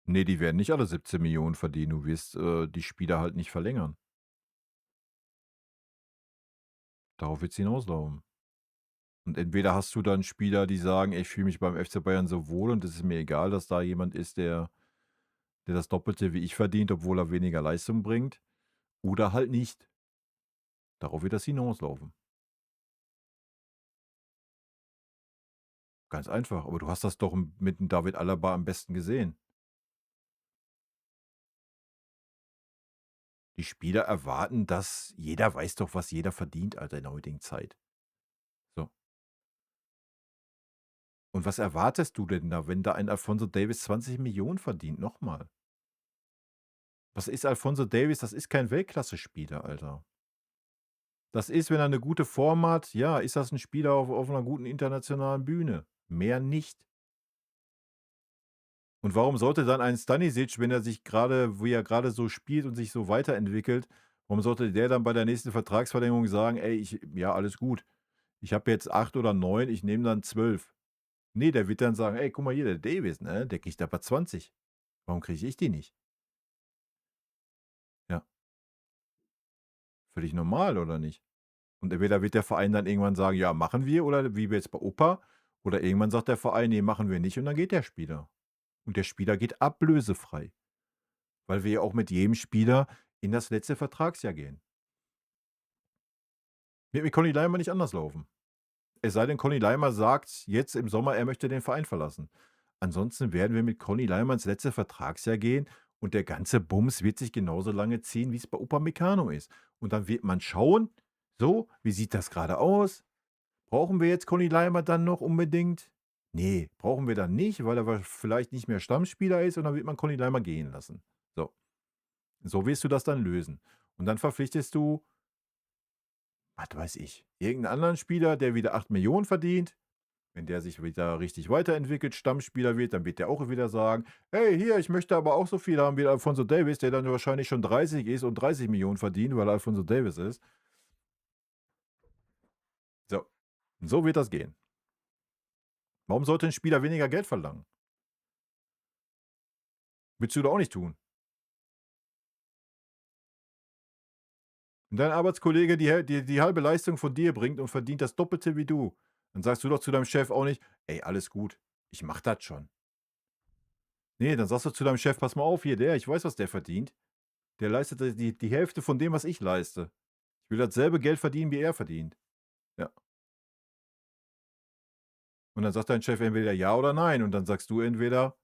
Ne, die werden nicht alle 17 Millionen verdienen. Du wirst, die Spieler halt nicht verlängern. Darauf wird's hinauslaufen. Und entweder hast du dann Spieler, die sagen: „Ich fühle mich beim FC Bayern so wohl und es ist mir egal, dass da jemand ist, der das Doppelte wie ich verdient, obwohl er weniger Leistung bringt." Oder halt nicht. Darauf wird das hinauslaufen. Ganz einfach. Aber du hast das doch mit dem David Alaba am besten gesehen. Die Spieler erwarten das, jeder weiß doch, was jeder verdient, Alter, in der heutigen Zeit. So. Und was erwartest du denn da, wenn da ein Alphonso Davies 20 Millionen verdient? Nochmal. Was ist Alphonso Davies? Das ist kein Weltklasse-Spieler, Alter. Das ist, wenn er eine gute Form hat, ja, ist das ein Spieler auf 'ner guten internationalen Bühne. Mehr nicht. Und warum sollte dann ein Stanisic, wenn er sich gerade, wie er gerade so spielt und sich so weiterentwickelt, warum sollte der dann bei der nächsten Vertragsverlängerung sagen: „Ey, ja, alles gut. Ich habe jetzt 8 oder 9, ich nehme dann 12." Ne, der wird dann sagen: „Ey, guck mal hier, der Davies, ne, der kriegt aber 20. Warum kriege ich die nicht?" Ja, völlig normal, oder nicht? Und entweder wird der Verein dann irgendwann sagen: „Ja, machen wir", oder wie jetzt bei Opa, oder irgendwann sagt der Verein: „Ne, machen wir nicht", und dann geht der Spieler. Und der Spieler geht ablösefrei, weil wir ja auch mit jedem Spieler in das letzte Vertragsjahr gehen. Wird mit Conny Leimer nicht anders laufen. Es sei denn, Conny Leimer sagt jetzt im Sommer, er möchte den Verein verlassen. Ansonsten werden wir mit Conny Leimer ins letzte Vertragsjahr gehen und der ganze Bums wird sich genauso lange ziehen, wie es bei Upamecano ist. Und dann wird man schauen, so, wie sieht das gerade aus? Brauchen wir jetzt Conny Leimer dann noch unbedingt? Ne, brauchen wir dann nicht, weil er vielleicht nicht mehr Stammspieler ist, und dann wird man Conny Leimer gehen lassen. So, so wirst du das dann lösen. Und dann verpflichtest du, was weiß ich, irgendeinen anderen Spieler, der wieder 8 Millionen verdient. Wenn der sich wieder richtig weiterentwickelt, Stammspieler wird, dann wird der auch wieder sagen: „Hey, hier, ich möchte aber auch so viel haben wie Alphonso Davies", der dann wahrscheinlich schon 30 ist und 30 Millionen verdient, weil er Alphonso Davies ist. So, so wird das gehen. Warum sollte ein Spieler weniger Geld verlangen? Willst du doch auch nicht tun. Wenn dein Arbeitskollege die halbe Leistung von dir bringt und verdient das Doppelte wie du, dann sagst du doch zu deinem Chef auch nicht: „Ey, alles gut, ich mache das schon." Ne, dann sagst du zu deinem Chef: „Pass mal auf hier, ich weiß, was der verdient. Der leistet die Hälfte von dem, was ich leiste. Ich will dasselbe Geld verdienen, wie er verdient." Ja. Und dann sagt dein Chef entweder ja oder nein. Und dann sagst du entweder: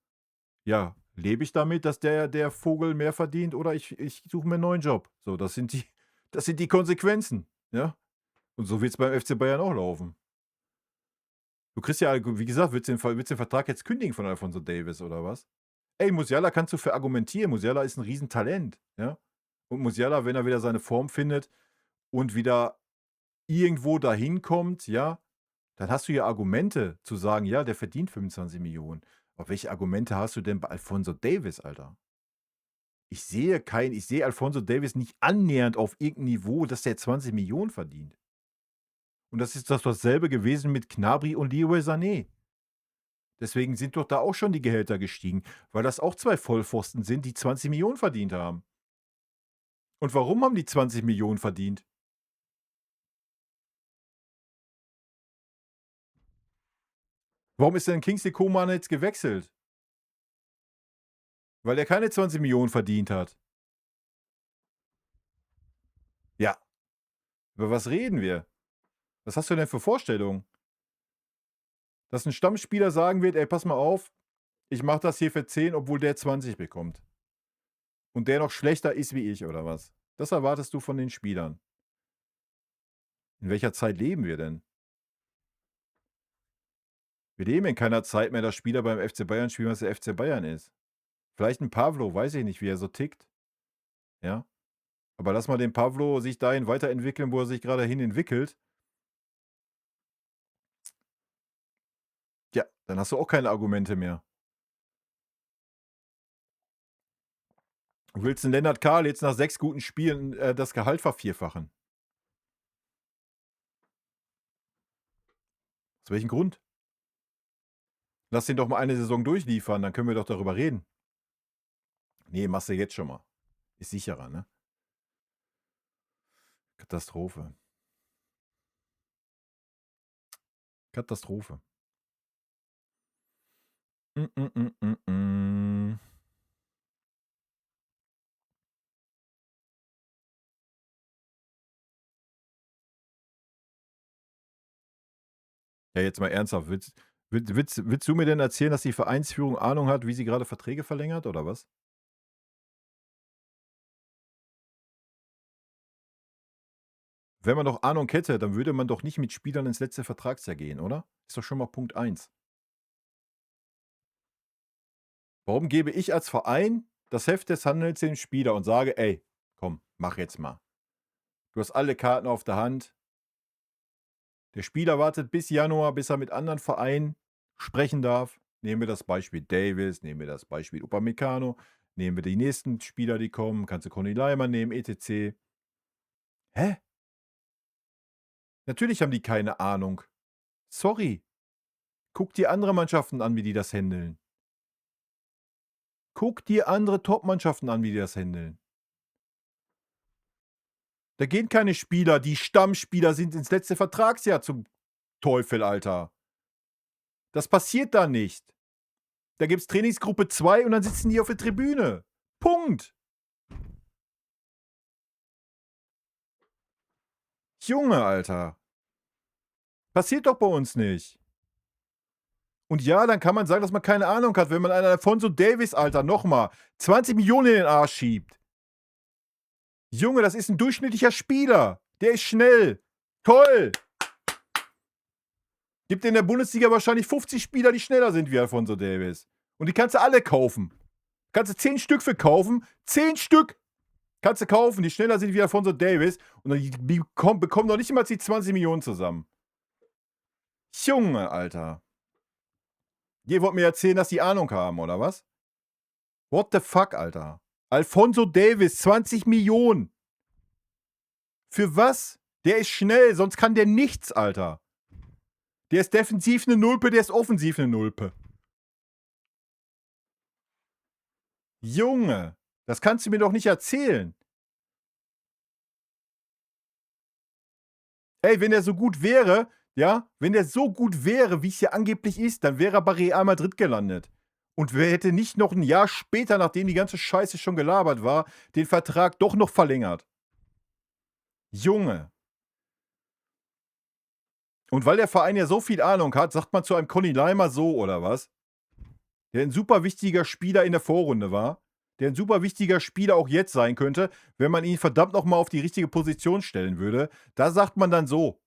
„Ja, lebe ich damit, dass der Vogel mehr verdient, oder ich suche mir einen neuen Job." So, das sind die Konsequenzen, ja? Und so wird's beim FC Bayern auch laufen. Du kriegst ja, wie gesagt, willst den Vertrag jetzt kündigen von Alphonso Davies oder was? Ey, Musiala kannst du verargumentieren. Musiala ist 'n Riesentalent, ja? Und Musiala, wenn er wieder seine Form findet und wieder irgendwo dahin kommt, ja, dann hast du ja Argumente zu sagen: „Ja, der verdient 25 Millionen." Aber welche Argumente hast du denn bei Alphonso Davies, Alter? Ich sehe Alphonso Davies nicht annähernd auf irgend 'n Niveau, dass der 20 Millionen verdient. Und das ist dasselbe gewesen mit Gnabry und Leroy Sané. Deswegen sind doch da auch schon die Gehälter gestiegen, weil das auch 2 Vollpfosten sind, die 20 Millionen verdient haben. Und warum haben die 20 Millionen verdient? Warum ist denn Kingsley Coman jetzt gewechselt? Weil er keine 20 Millionen verdient hat. Ja, über was reden wir? Was hast du denn für Vorstellungen? Dass 'n Stammspieler sagen wird: „Ey, pass mal auf, ich mache das hier für 10, obwohl der 20 bekommt und der noch schlechter ist wie ich", oder was? Das erwartest du von den Spielern. In welcher Zeit leben wir denn? Wir leben in keiner Zeit mehr, dass Spieler beim FC Bayern spielen, weil's der FC Bayern ist. Vielleicht 'n Pavlo, weiß ich nicht, wie er so tickt, ja? Aber lass mal den Pavlo sich dahin weiterentwickeln, wo er sich grade hin entwickelt. Ja, dann hast du auch keine Argumente mehr. Du willst 'n Lennart Kahl jetzt nach 6 guten Spielen, das Gehalt vervierfachen. Aus welchem Grund? Lass den doch mal eine Saison durchliefern, dann können wir doch darüber reden. Ne, machst du jetzt schon mal. Ist sicherer, ne? Katastrophe. Katastrophe. Hm, hm, hm, hm, hm. Ja, jetzt mal ernsthaft. Willst du mir denn erzählen, dass die Vereinsführung Ahnung hat, wie sie grade Verträge verlängert, oder was? Wenn man doch Ahnung hätte, dann würde man doch nicht mit Spielern ins letzte Vertragsjahr gehen, oder? Ist doch schon mal Punkt 1. Warum gebe ich als Verein das Heft des Handelns dem Spieler und sage: „Ey, komm, mach jetzt mal. Du hast alle Karten auf der Hand.“ Der Spieler wartet bis Januar, bis er mit anderen Vereinen sprechen darf. Nehmen wir das Beispiel Davis, nehmen wir das Beispiel Upamecano, nehmen wir die nächsten Spieler, die kommen, kannst du Conny Leimer nehmen, etc. Hä? Natürlich haben die keine Ahnung. Sorry. Guck dir andere Mannschaften an, wie die das händeln. Guck dir andere Top-Mannschaften an, wie die das händeln. Da gehen keine Spieler, die Stammspieler sind, ins letzte Vertragsjahr zum Teufel, Alter. Das passiert da nicht. Da gibt's Trainingsgruppe 2 und dann sitzen die auf der Tribüne. Punkt. Junge, Alter. Passiert doch bei uns nicht. Und ja, dann kann man sagen, dass man keine Ahnung hat, wenn man einen Alphonso Davies, Alter, nochmal 20 Millionen in den Arsch schiebt. Junge, das ist ein durchschnittlicher Spieler. Der ist schnell. Toll. Gibt in der Bundesliga wahrscheinlich 50 Spieler, die schneller sind wie Alphonso Davies. Und die kannst du alle kaufen. Kannst du 10 Stück für kaufen. 10 Stück kannst du kaufen, die schneller sind wie Alphonso Davies. Und die bekommen noch nicht mal die 20 Millionen zusammen. Junge, Alter. Ihr wollt mir erzählen, dass die Ahnung haben, oder was? What the fuck, Alter? Alphonso Davies, 20 Millionen. Für was? Der ist schnell, sonst kann der nichts, Alter. Der ist defensiv eine Nulpe, der ist offensiv eine Nulpe. Junge, das kannst du mir doch nicht erzählen. Ey, wenn der so gut wäre, ja, wenn der so gut wäre, wie es ja angeblich ist, dann wäre er bei Real Madrid gelandet. Und wer hätte nicht noch ein Jahr später, nachdem die ganze Scheiße schon gelabert war, den Vertrag doch noch verlängert. Junge. Und weil der Verein ja so viel Ahnung hat, sagt man zu einem Conny Leimer so, oder was? Der ein super wichtiger Spieler in der Vorrunde war, der ein super wichtiger Spieler auch jetzt sein könnte, wenn man ihn verdammt noch mal auf die richtige Position stellen würde. Da sagt man dann so.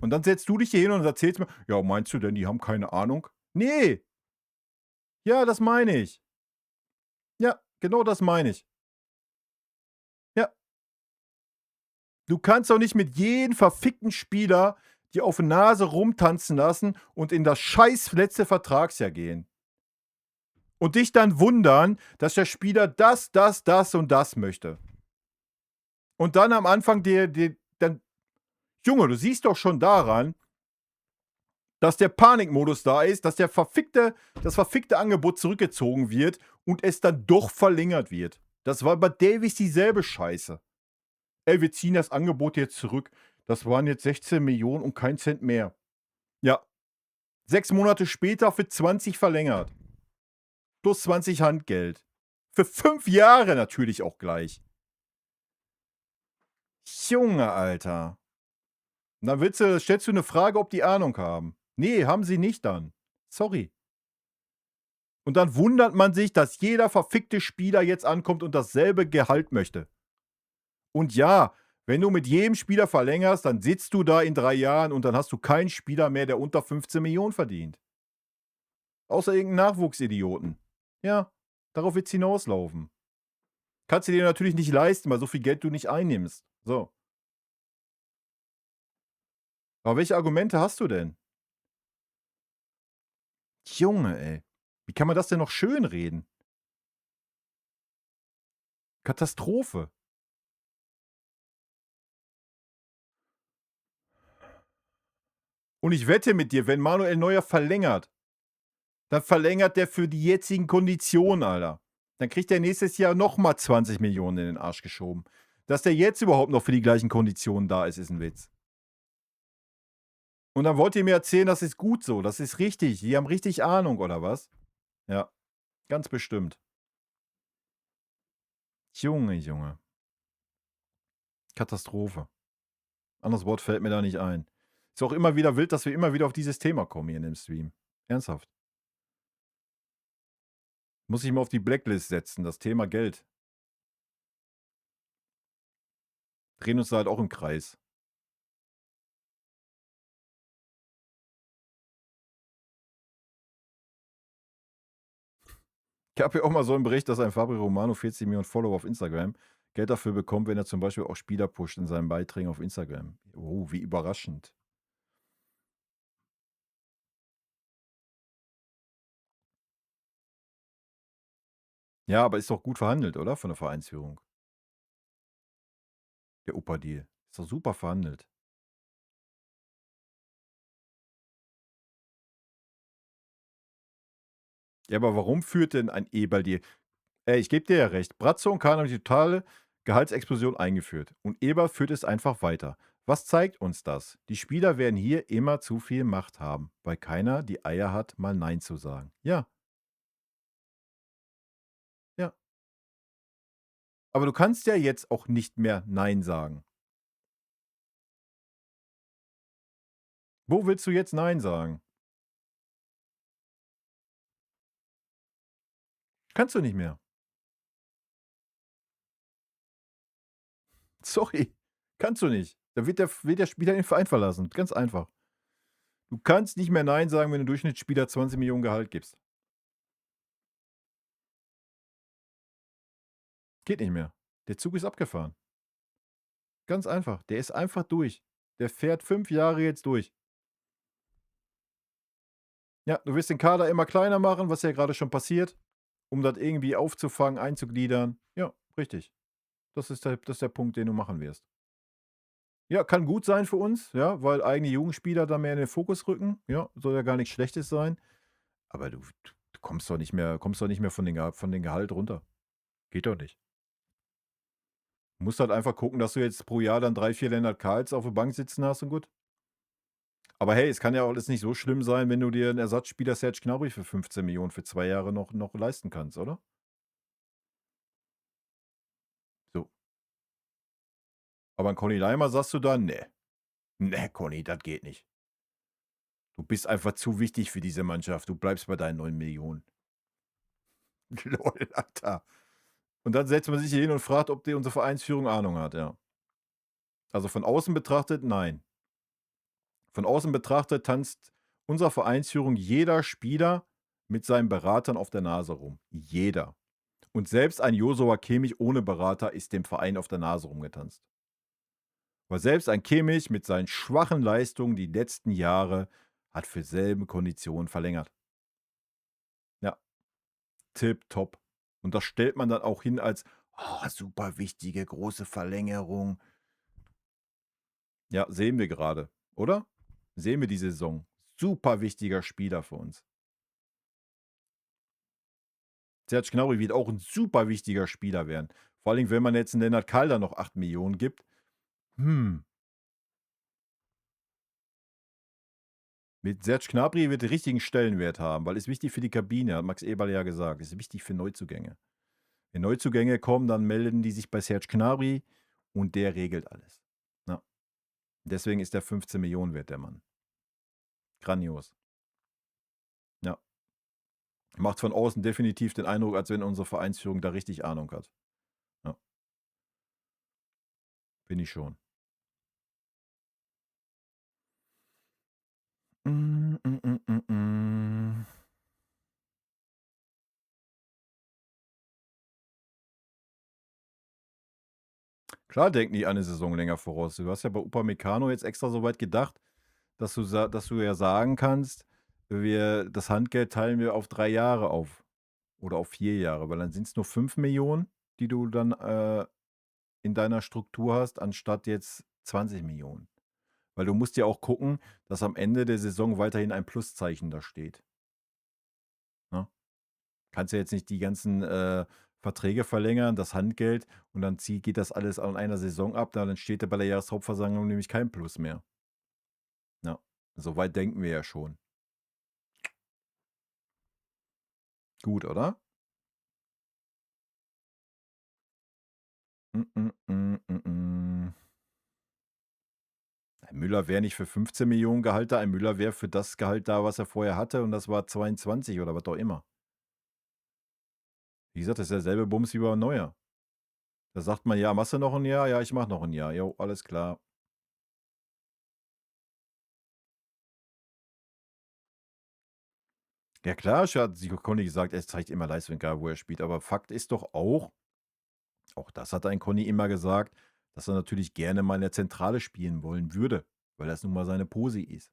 Und dann setzt du dich hier hin und erzählst mir: „Ja, meinst du denn, die haben keine Ahnung?“ Ne. Ja, das meine ich. Ja, genau das meine ich. Ja. Du kannst doch nicht mit jedem verfickten Spieler dir auf die Nase rumtanzen lassen und in das scheiß letzte Vertragsjahr gehen. Und dich dann wundern, dass der Spieler das und das möchte. Und dann am Anfang dir dann Junge, du siehst doch schon daran, dass der Panikmodus da ist, dass das verfickte Angebot zurückgezogen wird und es dann doch verlängert wird. Das war bei Davies dieselbe Scheiße. „Ey, wir ziehen das Angebot jetzt zurück. Das waren jetzt 16 Millionen und kein Cent mehr.“ Ja, 6 Monate später für 20 verlängert. Plus 20 Handgeld. Für 5 Jahre natürlich auch gleich. Junge, Alter. Und dann stellst du 'ne Frage, ob die Ahnung haben. Ne, haben sie nicht dann. Sorry. Und dann wundert man sich, dass jeder verfickte Spieler jetzt ankommt und dasselbe Gehalt möchte. Und ja, wenn du mit jedem Spieler verlängerst, dann sitzt du da in 3 Jahren und dann hast du keinen Spieler mehr, der unter 15 Millionen verdient. Außer irgend 'n Nachwuchsidioten. Ja, darauf wird's hinauslaufen. Kannst du dir natürlich nicht leisten, weil so viel Geld du nicht einnimmst. So. Aber welche Argumente hast du denn? Junge, ey. Wie kann man das denn noch schönreden? Katastrophe. Und ich wette mit dir, wenn Manuel Neuer verlängert, dann verlängert der für die jetzigen Konditionen, Alter. Dann kriegt der nächstes Jahr noch mal 20 Millionen in den Arsch geschoben. Dass der jetzt überhaupt noch für die gleichen Konditionen da ist, ist 'n Witz. Und dann wollt ihr mir erzählen, das ist gut so, das ist richtig, die haben richtig Ahnung oder was? Ja, ganz bestimmt. Junge, Junge. Katastrophe. Anderes Wort fällt mir da nicht ein. Ist auch immer wieder wild, dass wir immer wieder auf dieses Thema kommen hier in dem Stream. Ernsthaft. Muss ich mal auf die Blacklist setzen, das Thema Geld. Drehen uns da halt auch im Kreis. Ich habe ja auch mal so einen Bericht, dass ein Fabio Romano 40 Millionen Follower auf Instagram Geld dafür bekommt, wenn er zum Beispiel auch Spieler pusht in seinen Beiträgen auf Instagram. Oh, wie überraschend. Ja, aber ist doch gut verhandelt, oder? Von der Vereinsführung. Der Opa-Deal. Ist doch super verhandelt. Ja, aber warum führt denn ein Eberl-Deal? Ich gebe dir ja recht. Brazzo und Kahn haben die totale Gehaltsexplosion eingeführt. Und Eberl führt es einfach weiter. Was zeigt uns das? Die Spieler werden hier immer zu viel Macht haben, weil keiner die Eier hat, mal Nein zu sagen. Ja, ja. Aber du kannst ja jetzt auch nicht mehr Nein sagen. Wo willst du jetzt Nein sagen? Kannst du nicht mehr. Sorry, kannst du nicht. Da wird der Spieler den Verein verlassen. Ganz einfach. Du kannst nicht mehr Nein sagen, wenn du Durchschnittsspieler 20 Millionen Gehalt gibst. Geht nicht mehr. Der Zug ist abgefahren. Ganz einfach. Der ist einfach durch. Der fährt 5 Jahre jetzt durch. Ja, du wirst den Kader immer kleiner machen, was ja gerade schon passiert, um das irgendwie aufzufangen, einzugliedern. Ja, richtig. Das ist der Punkt, den du machen wirst. Ja, kann gut sein für uns, ja, weil eigene Jugendspieler da mehr in den Fokus rücken. Ja, soll ja gar nichts Schlechtes sein. Aber du kommst doch nicht mehr von den Gehalt runter. Geht doch nicht. Du musst halt einfach gucken, dass du jetzt pro Jahr dann 3, 4 Lennart Karls auf der Bank sitzen hast und gut. Aber hey, es kann ja auch alles nicht so schlimm sein, wenn du dir 'n Ersatzspieler Serge Gnabry für 15 Millionen für 2 Jahre noch leisten kannst, oder? So. Aber 'n Conny Leimer sagst du dann: „Ne, ne, Conny, das geht nicht. Du bist einfach zu wichtig für diese Mannschaft. Du bleibst bei deinen 9 Millionen." Lol, Alter. Und dann setzt man sich hier hin und fragt, ob die unsere Vereinsführung Ahnung hat, ja. Also, von außen betrachtet, nein. Von außen betrachtet tanzt unserer Vereinsführung jeder Spieler mit seinen Beratern auf der Nase rum. Jeder. Und selbst ein Josua Kimmich ohne Berater ist dem Verein auf der Nase rumgetanzt. Weil selbst ein Kimmich mit seinen schwachen Leistungen die letzten Jahre hat für selben Konditionen verlängert. Ja, tipptopp. Und das stellt man dann auch hin als: „Oh, super wichtige große Verlängerung." Ja, sehen wir gerade, oder? Sehen wir die Saison. Super wichtiger Spieler für uns. Serge Gnabry wird auch 'n super wichtiger Spieler werden. Vor allen Dingen, wenn man jetzt 'n Lennart Kalder noch 8 Millionen gibt. Hm, mit Serge Gnabry wird er richtigen Stellenwert haben, weil ist wichtig für die Kabine, hat Max Eberl ja gesagt. Ist wichtig für Neuzugänge. Wenn Neuzugänge kommen, dann melden die sich bei Serge Gnabry und der regelt alles. Ja, deswegen ist der 15 Millionen wert, der Mann. Grandios. Ja, macht von außen definitiv den Eindruck, als wenn unsere Vereinsführung da richtig Ahnung hat. Ja, finde ich schon. Hm, hm, hm, hm, hm. Klar denken die eine Saison länger voraus. Du hast ja bei Upamecano jetzt extra so weit gedacht, dass du ja sagen kannst: Das Handgeld teilen wir auf 3 Jahre auf oder auf 4 Jahre, weil dann sind es nur 5 Millionen, die du dann, in deiner Struktur hast, anstatt jetzt 20 Millionen. Weil du musst ja auch gucken, dass am Ende der Saison weiterhin ein Pluszeichen da steht, ne? Kannst ja jetzt nicht die ganzen, Verträge verlängern, das Handgeld und dann geht das alles an einer Saison ab, dann steht da bei der Jahreshauptversammlung nämlich kein Plus mehr. Ja, so weit denken wir ja schon. Gut, oder? Mm, mm, mm, mm, mm. Ein Müller wäre nicht für 15 Millionen Gehalt da, ein Müller wäre für das Gehalt da, was er vorher hatte und das war 22 oder was auch immer. Wie gesagt, das ist derselbe Bums wie bei Neuer. Da sagt man: „Ja, machst du noch ein Jahr?" „Ja, ich mache noch ein Jahr." „Jo, alles klar." Ja klar, hat sich Conny gesagt, er zeigt immer Leistung, egal wo er spielt. Aber Fakt ist doch auch das hat ein Conny immer gesagt, dass er natürlich gerne mal in der Zentrale spielen wollen würde, weil das nun mal seine Posi ist.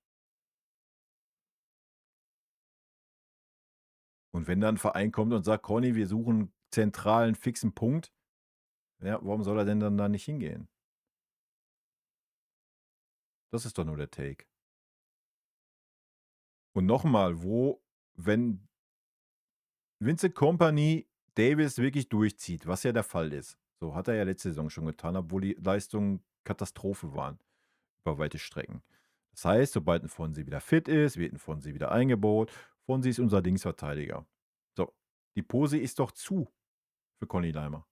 Und wenn dann 'n Verein kommt und sagt: „Conny, wir suchen zentralen, fixen Punkt", ja, warum soll er denn dann da nicht hingehen? Das ist doch nur der Take. Und noch mal, wenn Vincent Kompany Davis wirklich durchzieht, was ja der Fall ist. So, hat er ja letzte Saison schon getan, obwohl die Leistungen Katastrophe waren über weite Strecken. Das heißt, sobald 'n Fonzie wieder fit ist, wird 'n Fonzie wieder eingebaut. Fonzie ist unser Linksverteidiger. So, die Pose ist doch zu für Conny Leimer.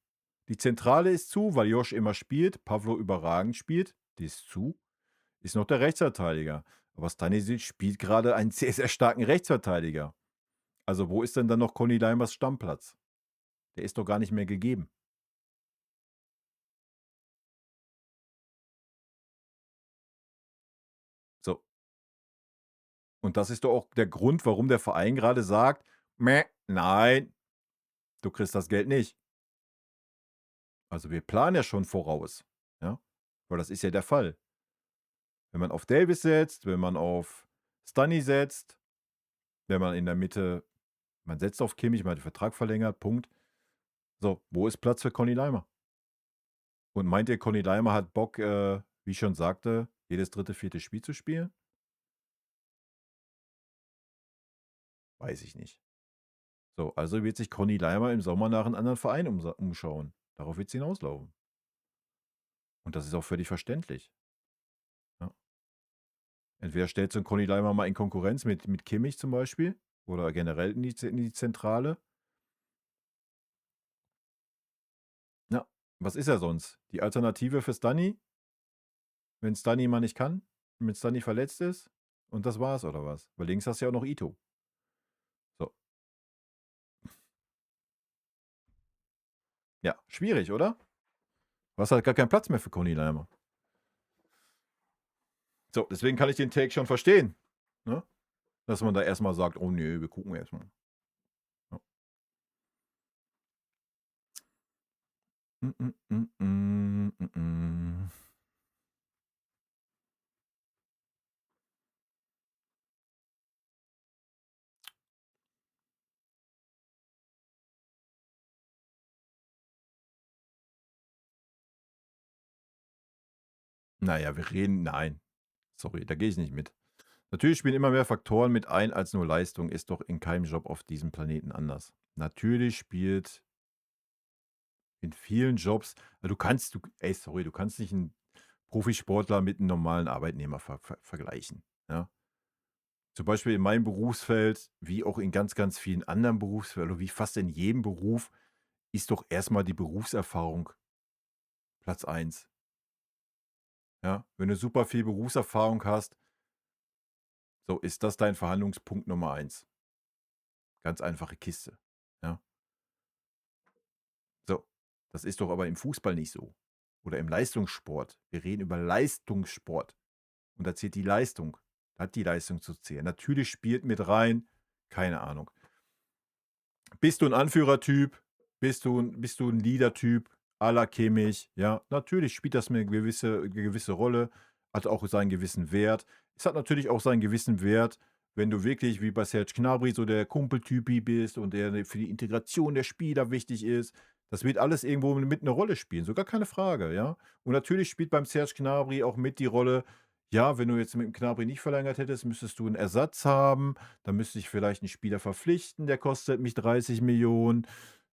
Die Zentrale ist zu, weil Josh immer spielt, Pavlo überragend spielt, die ist zu. Ist noch der Rechtsverteidiger. Aber Stanisic spielt gerade einen sehr, sehr starken Rechtsverteidiger. Also, wo ist denn dann noch Conny Leimers Stammplatz? Der ist doch gar nicht mehr gegeben. So. Und das ist doch auch der Grund, warum der Verein gerade sagt: „Meh, nein, du kriegst das Geld nicht." Also, wir planen ja schon voraus, ja? Weil das ist ja der Fall. Wenn man auf Davis setzt, wenn man auf Stunny setzt, wenn man in der Mitte man setzt auf Kimmich, man hat den Vertrag verlängert, Punkt. So, wo ist Platz für Conny Leimer? Und meint ihr, Conny Leimer hat Bock, wie ich schon sagte, jedes dritte, vierte Spiel zu spielen? Weiß ich nicht. So, also wird sich Conny Leimer im Sommer nach einem anderen Verein umschauen. Darauf wird es hinauslaufen. Und das ist auch völlig verständlich. Ja. Entweder stellst du 'n Conny Leimer mal in Konkurrenz mit Kimmich zum Beispiel oder generell in die Zentrale. Ja, was ist er sonst? Die Alternative für Stunny, wenn Stunny mal nicht kann, wenn Stunny verletzt ist und das war's oder was? Weil links hast du ja auch noch Ito. So, ja, schwierig, oder? Du hast halt gar keinen Platz mehr für Conny Leimer. So, deswegen kann ich den Take schon verstehen, ne? Dass man da erst mal sagt: „Oh ne, wir gucken erst mal." Ja. Mm, mm, mm, mm, mm. Na ja, wir reden nein, sorry, da gehe ich nicht mit. Natürlich spielen immer mehr Faktoren mit ein als nur Leistung, ist doch in keinem Job auf diesem Planeten anders. Natürlich spielt in vielen Jobs du kannst nicht 'n Profisportler mit 'nem normalen Arbeitnehmer vergleichen, ja? Zum Beispiel in meinem Berufsfeld, wie auch in ganz, ganz vielen anderen Berufsfeldern oder wie fast in jedem Beruf, ist doch erst mal die Berufserfahrung Platz eins, ja? Wenn du super viel Berufserfahrung hast, so ist das dein Verhandlungspunkt Nummer eins. Ganz einfache Kiste, ja? So, das ist doch aber im Fußball nicht so oder im Leistungssport. Wir reden über Leistungssport und da zählt die Leistung. Da hat die Leistung zu zählen. Natürlich spielt mit rein, keine Ahnung. Bist du ein Anführertyp? Bist du 'n Leadertyp à la Kimmich? Ja, natürlich spielt das 'ne gewisse Rolle, hat auch seinen gewissen Wert. Es hat natürlich auch seinen gewissen Wert, wenn du wirklich wie bei Serge Gnabry so der Kumpeltypi bist und der für die Integration der Spieler wichtig ist. Das wird alles irgendwo mit 'ne Rolle spielen, so gar keine Frage, ja? Und natürlich spielt beim Serge Gnabry auch mit die Rolle, ja, wenn du jetzt mit dem Gnabry nicht verlängert hättest, müsstest du 'n Ersatz haben. Da müsste ich vielleicht 'n Spieler verpflichten, der kostet mich 30 Millionen.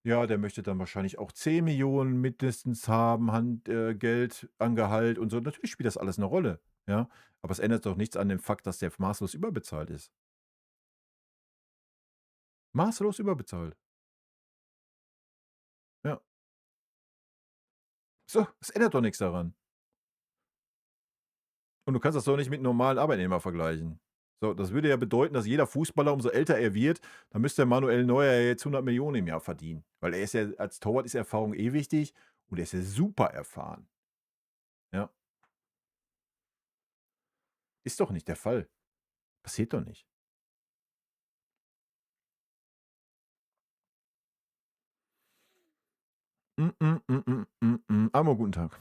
Ja, der möchte dann wahrscheinlich auch 10 Millionen mindestens haben, Geld an Gehalt und so. Natürlich spielt das alles 'ne Rolle, ja? Aber es ändert doch nichts an dem Fakt, dass der maßlos überbezahlt ist. Maßlos überbezahlt. Ja. So, es ändert doch nix daran. Und du kannst das doch nicht mit 'nem normalen Arbeitnehmer vergleichen. So, das würde ja bedeuten, dass jeder Fußballer, umso älter er wird, dann müsste der Manuel Neuer ja jetzt 100 Millionen im Jahr verdienen. Weil er ist ja als Torwart ist Erfahrung eh wichtig und er ist ja super erfahren. Ja, ist doch nicht der Fall. Passiert doch nicht. Einmal guten Tag.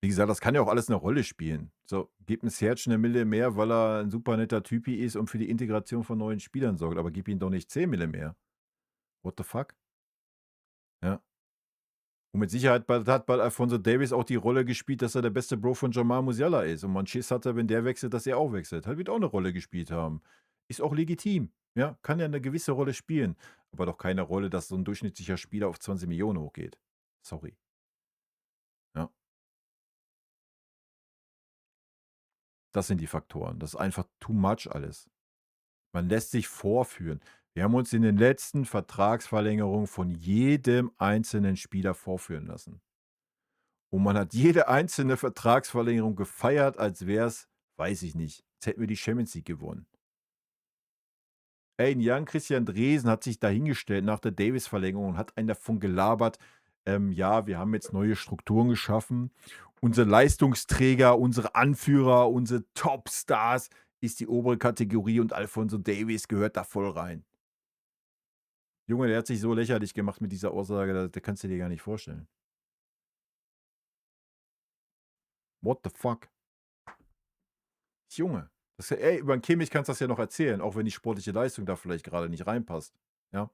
Wie gesagt, das kann ja auch alles 'ne Rolle spielen. So, gib 'm Serge 'ne Mille mehr, weil er 'n super netter Typi ist und für die Integration von neuen Spielern sorgt, aber gib ihm doch nicht 10 Mille mehr. What the fuck? Ja. Und mit Sicherheit hat bei Alphonso Davies auch die Rolle gespielt, dass er der beste Bro von Jamal Musiala ist und man Schiss hatte, wenn der wechselt, dass er auch wechselt. Wird auch 'ne Rolle gespielt haben. Ist auch legitim, ja? Kann ja 'ne gewisse Rolle spielen, aber doch keine Rolle, dass so 'n durchschnittlicher Spieler auf 20 Millionen hochgeht. Sorry. Ja. Das sind die Faktoren. Das ist einfach too much alles. Man lässt sich vorführen. Wir haben uns in den letzten Vertragsverlängerungen von jedem einzelnen Spieler vorführen lassen. Und man hat jede einzelne Vertragsverlängerung gefeiert, als wäre es, weiß ich nicht, als hätten wir die Champions League gewonnen. Ey, 'n Jan Christian Dresen hat sich dahingestellt nach der Davis-Verlängerung und hat einen davon gelabert, ja, wir haben jetzt neue Strukturen geschaffen. Unsere Leistungsträger, unsere Anführer, unsere Topstars ist die obere Kategorie und Alphonso Davies gehört da voll rein. Junge, der hat sich so lächerlich gemacht mit dieser Aussage, da kannst du dir gar nicht vorstellen. What the fuck? Junge, das ey, über 'n Kimmich kannst du das ja noch erzählen, auch wenn die sportliche Leistung da vielleicht grade nicht reinpasst, ja?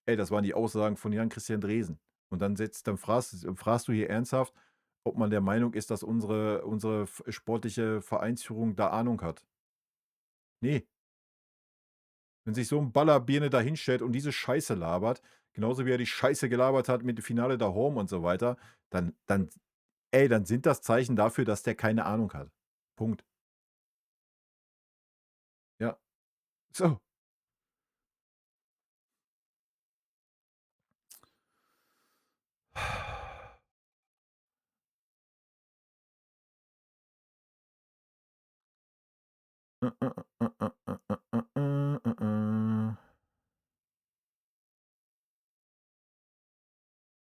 Ey, das waren die Aussagen von Jan Christian Dresen. Und dann fragst du hier ernsthaft, ob man der Meinung ist, dass unsere sportliche Vereinsführung da Ahnung hat. Ne. Wenn sich so 'n Ballerbirne da hinstellt und diese Scheiße labert, genauso wie er die Scheiße gelabert hat mit dem Finale da Home und so weiter, dann ey, dann sind das Zeichen dafür, dass der keine Ahnung hat. Punkt. Ja. So.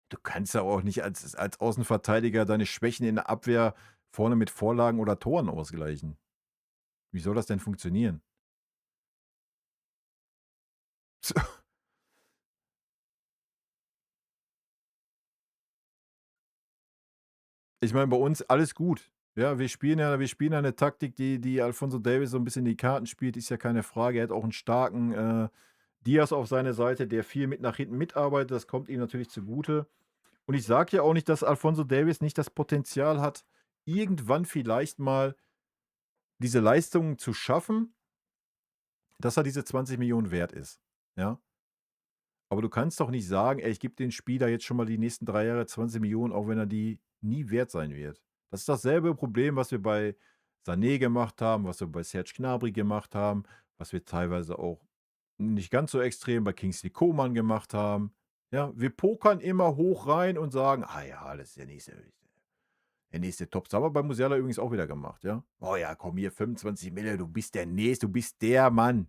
Du kannst ja auch nicht als Außenverteidiger deine Schwächen in der Abwehr vorne mit Vorlagen oder Toren ausgleichen. Wie soll das denn funktionieren? Ich meine, bei uns alles gut. Ja, wir spielen ja 'ne Taktik, die Alphonso Davies so 'n bisschen in die Karten spielt, ist ja keine Frage. Er hat auch 'n starken, Diaz auf seiner Seite, der viel mit nach hinten mitarbeitet. Das kommt ihm natürlich zugute. Und ich sage ja auch nicht, dass Alphonso Davies nicht das Potenzial hat, irgendwann vielleicht mal diese Leistungen zu schaffen, dass er diese 20 Millionen wert ist, ja? Aber du kannst doch nicht sagen: „Ey, ich gebe den Spieler jetzt schon mal die nächsten 3 Jahre 20 Millionen, auch wenn er die nie wert sein wird.“ Das ist dasselbe Problem, was wir bei Sané gemacht haben, was wir bei Serge Gnabry gemacht haben, was wir teilweise auch nicht ganz so extrem bei Kingsley Coman gemacht haben. Ja, wir pokern immer hoch rein und sagen: „Ah ja, das ist der nächste Topstar.“ Haben wir bei Musiala übrigens auch wieder gemacht, ja? „Oh ja, komm hier, 25 Mille, du bist der Mann.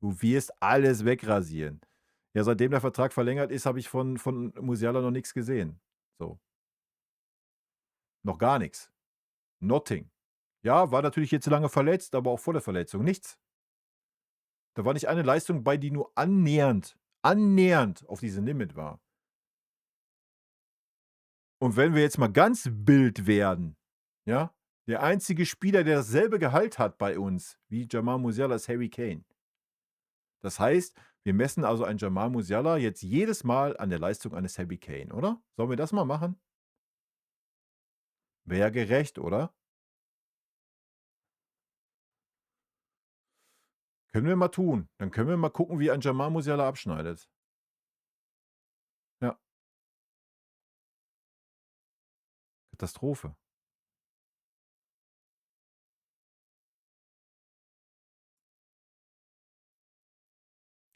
Du wirst alles wegrasieren.“ Ja, seitdem der Vertrag verlängert ist, habe ich von Musiala noch nix gesehen. So, noch gar nix. Nothing. Ja, war natürlich jetzt lange verletzt, aber auch vor der Verletzung nichts. Da war nicht eine Leistung bei, die nur annähernd auf diesem Limit war. Und wenn wir jetzt mal ganz wild werden, ja, der einzige Spieler, der dasselbe Gehalt hat bei uns wie Jamal Musiala, ist Harry Kane. Das heißt, wir messen also einen Jamal Musiala jetzt jedes Mal an der Leistung eines Harry Kane, oder? Sollen wir das mal machen? Wäre ja gerecht, oder? Können wir mal tun. Dann können wir mal gucken, wie ein Jamal Musiala abschneidet. Ja, Katastrophe.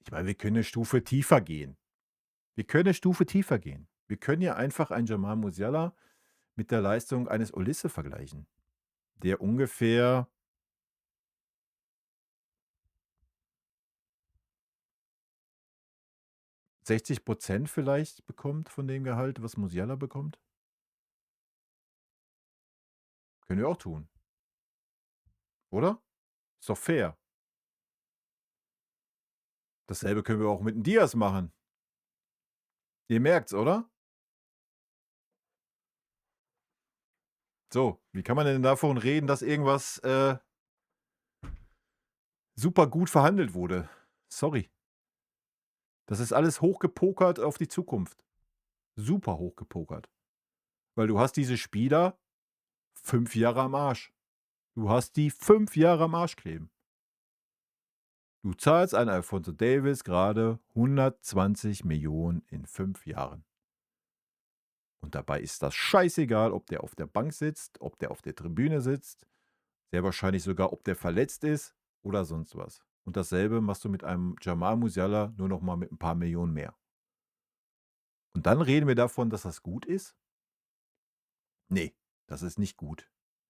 Ich meine, wir können 'ne Stufe tiefer gehen. Wir können 'ne Stufe tiefer gehen. Wir können ja einfach einen Jamal Musiala mit der Leistung eines Olise vergleichen, der ungefähr 60 vielleicht bekommt von dem Gehalt, was Musiala bekommt. Können wir auch tun, oder? Ist doch fair. Dasselbe können wir auch mit 'm Diaz machen. Ihr merkt's, oder? So, wie kann man denn davon reden, dass irgendwas, super gut verhandelt wurde? Sorry. Das ist alles hochgepokert auf die Zukunft. Super hochgepokert. Weil du hast diese Spieler 5 Jahre am Arsch. Du hast die 5 Jahre am Arsch kleben. Du zahlst an Alphonso Davies gerade 120 Millionen in 5 Jahren. Und dabei ist das scheißegal, ob der auf der Bank sitzt, ob der auf der Tribüne sitzt, sehr wahrscheinlich sogar, ob der verletzt ist oder sonst was. Und dasselbe machst du mit einem Jamal Musiala nur noch mal mit ein paar Millionen mehr. Und dann reden wir davon, dass das gut ist? Ne, das ist nicht gut.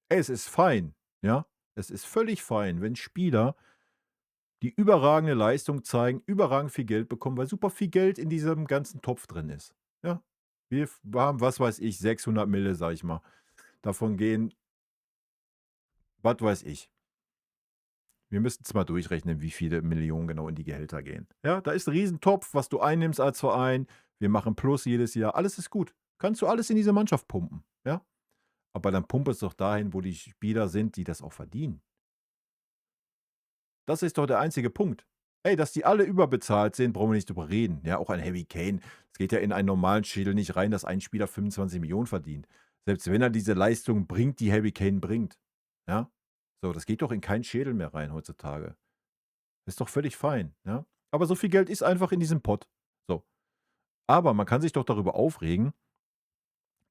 Es ist fein, ja? Es ist völlig fein, wenn Spieler, die überragende Leistung zeigen, überragend viel Geld bekommen, weil super viel Geld in diesem ganzen Topf drin ist, ja? Wir haben, was weiß ich, 600 Mille, sage ich mal. Davon gehen, was weiß ich. Wir müssen's mal durchrechnen, wie viele Millionen genau in die Gehälter gehen. Ja, da ist 'n Riesentopf, was du einnimmst als Verein. Wir machen Plus jedes Jahr. Alles ist gut. Kannst du alles in diese Mannschaft pumpen, ja? Aber dann pumpe es doch dahin, wo die Spieler sind, die das auch verdienen. Das ist doch der einzige Punkt. Ey, dass die alle überbezahlt sind, brauchen wir nicht drüber reden. Ja, auch ein Harry Kane. Es geht ja in einen normalen Schädel nicht rein, dass ein Spieler 25 Millionen verdient. Selbst wenn er diese Leistung bringt, die Harry Kane bringt. Ja? So, das geht doch in keinen Schädel mehr rein heutzutage. Ist doch völlig fein, ja? Aber so viel Geld ist einfach in diesem Pott. So. Aber man kann sich doch darüber aufregen,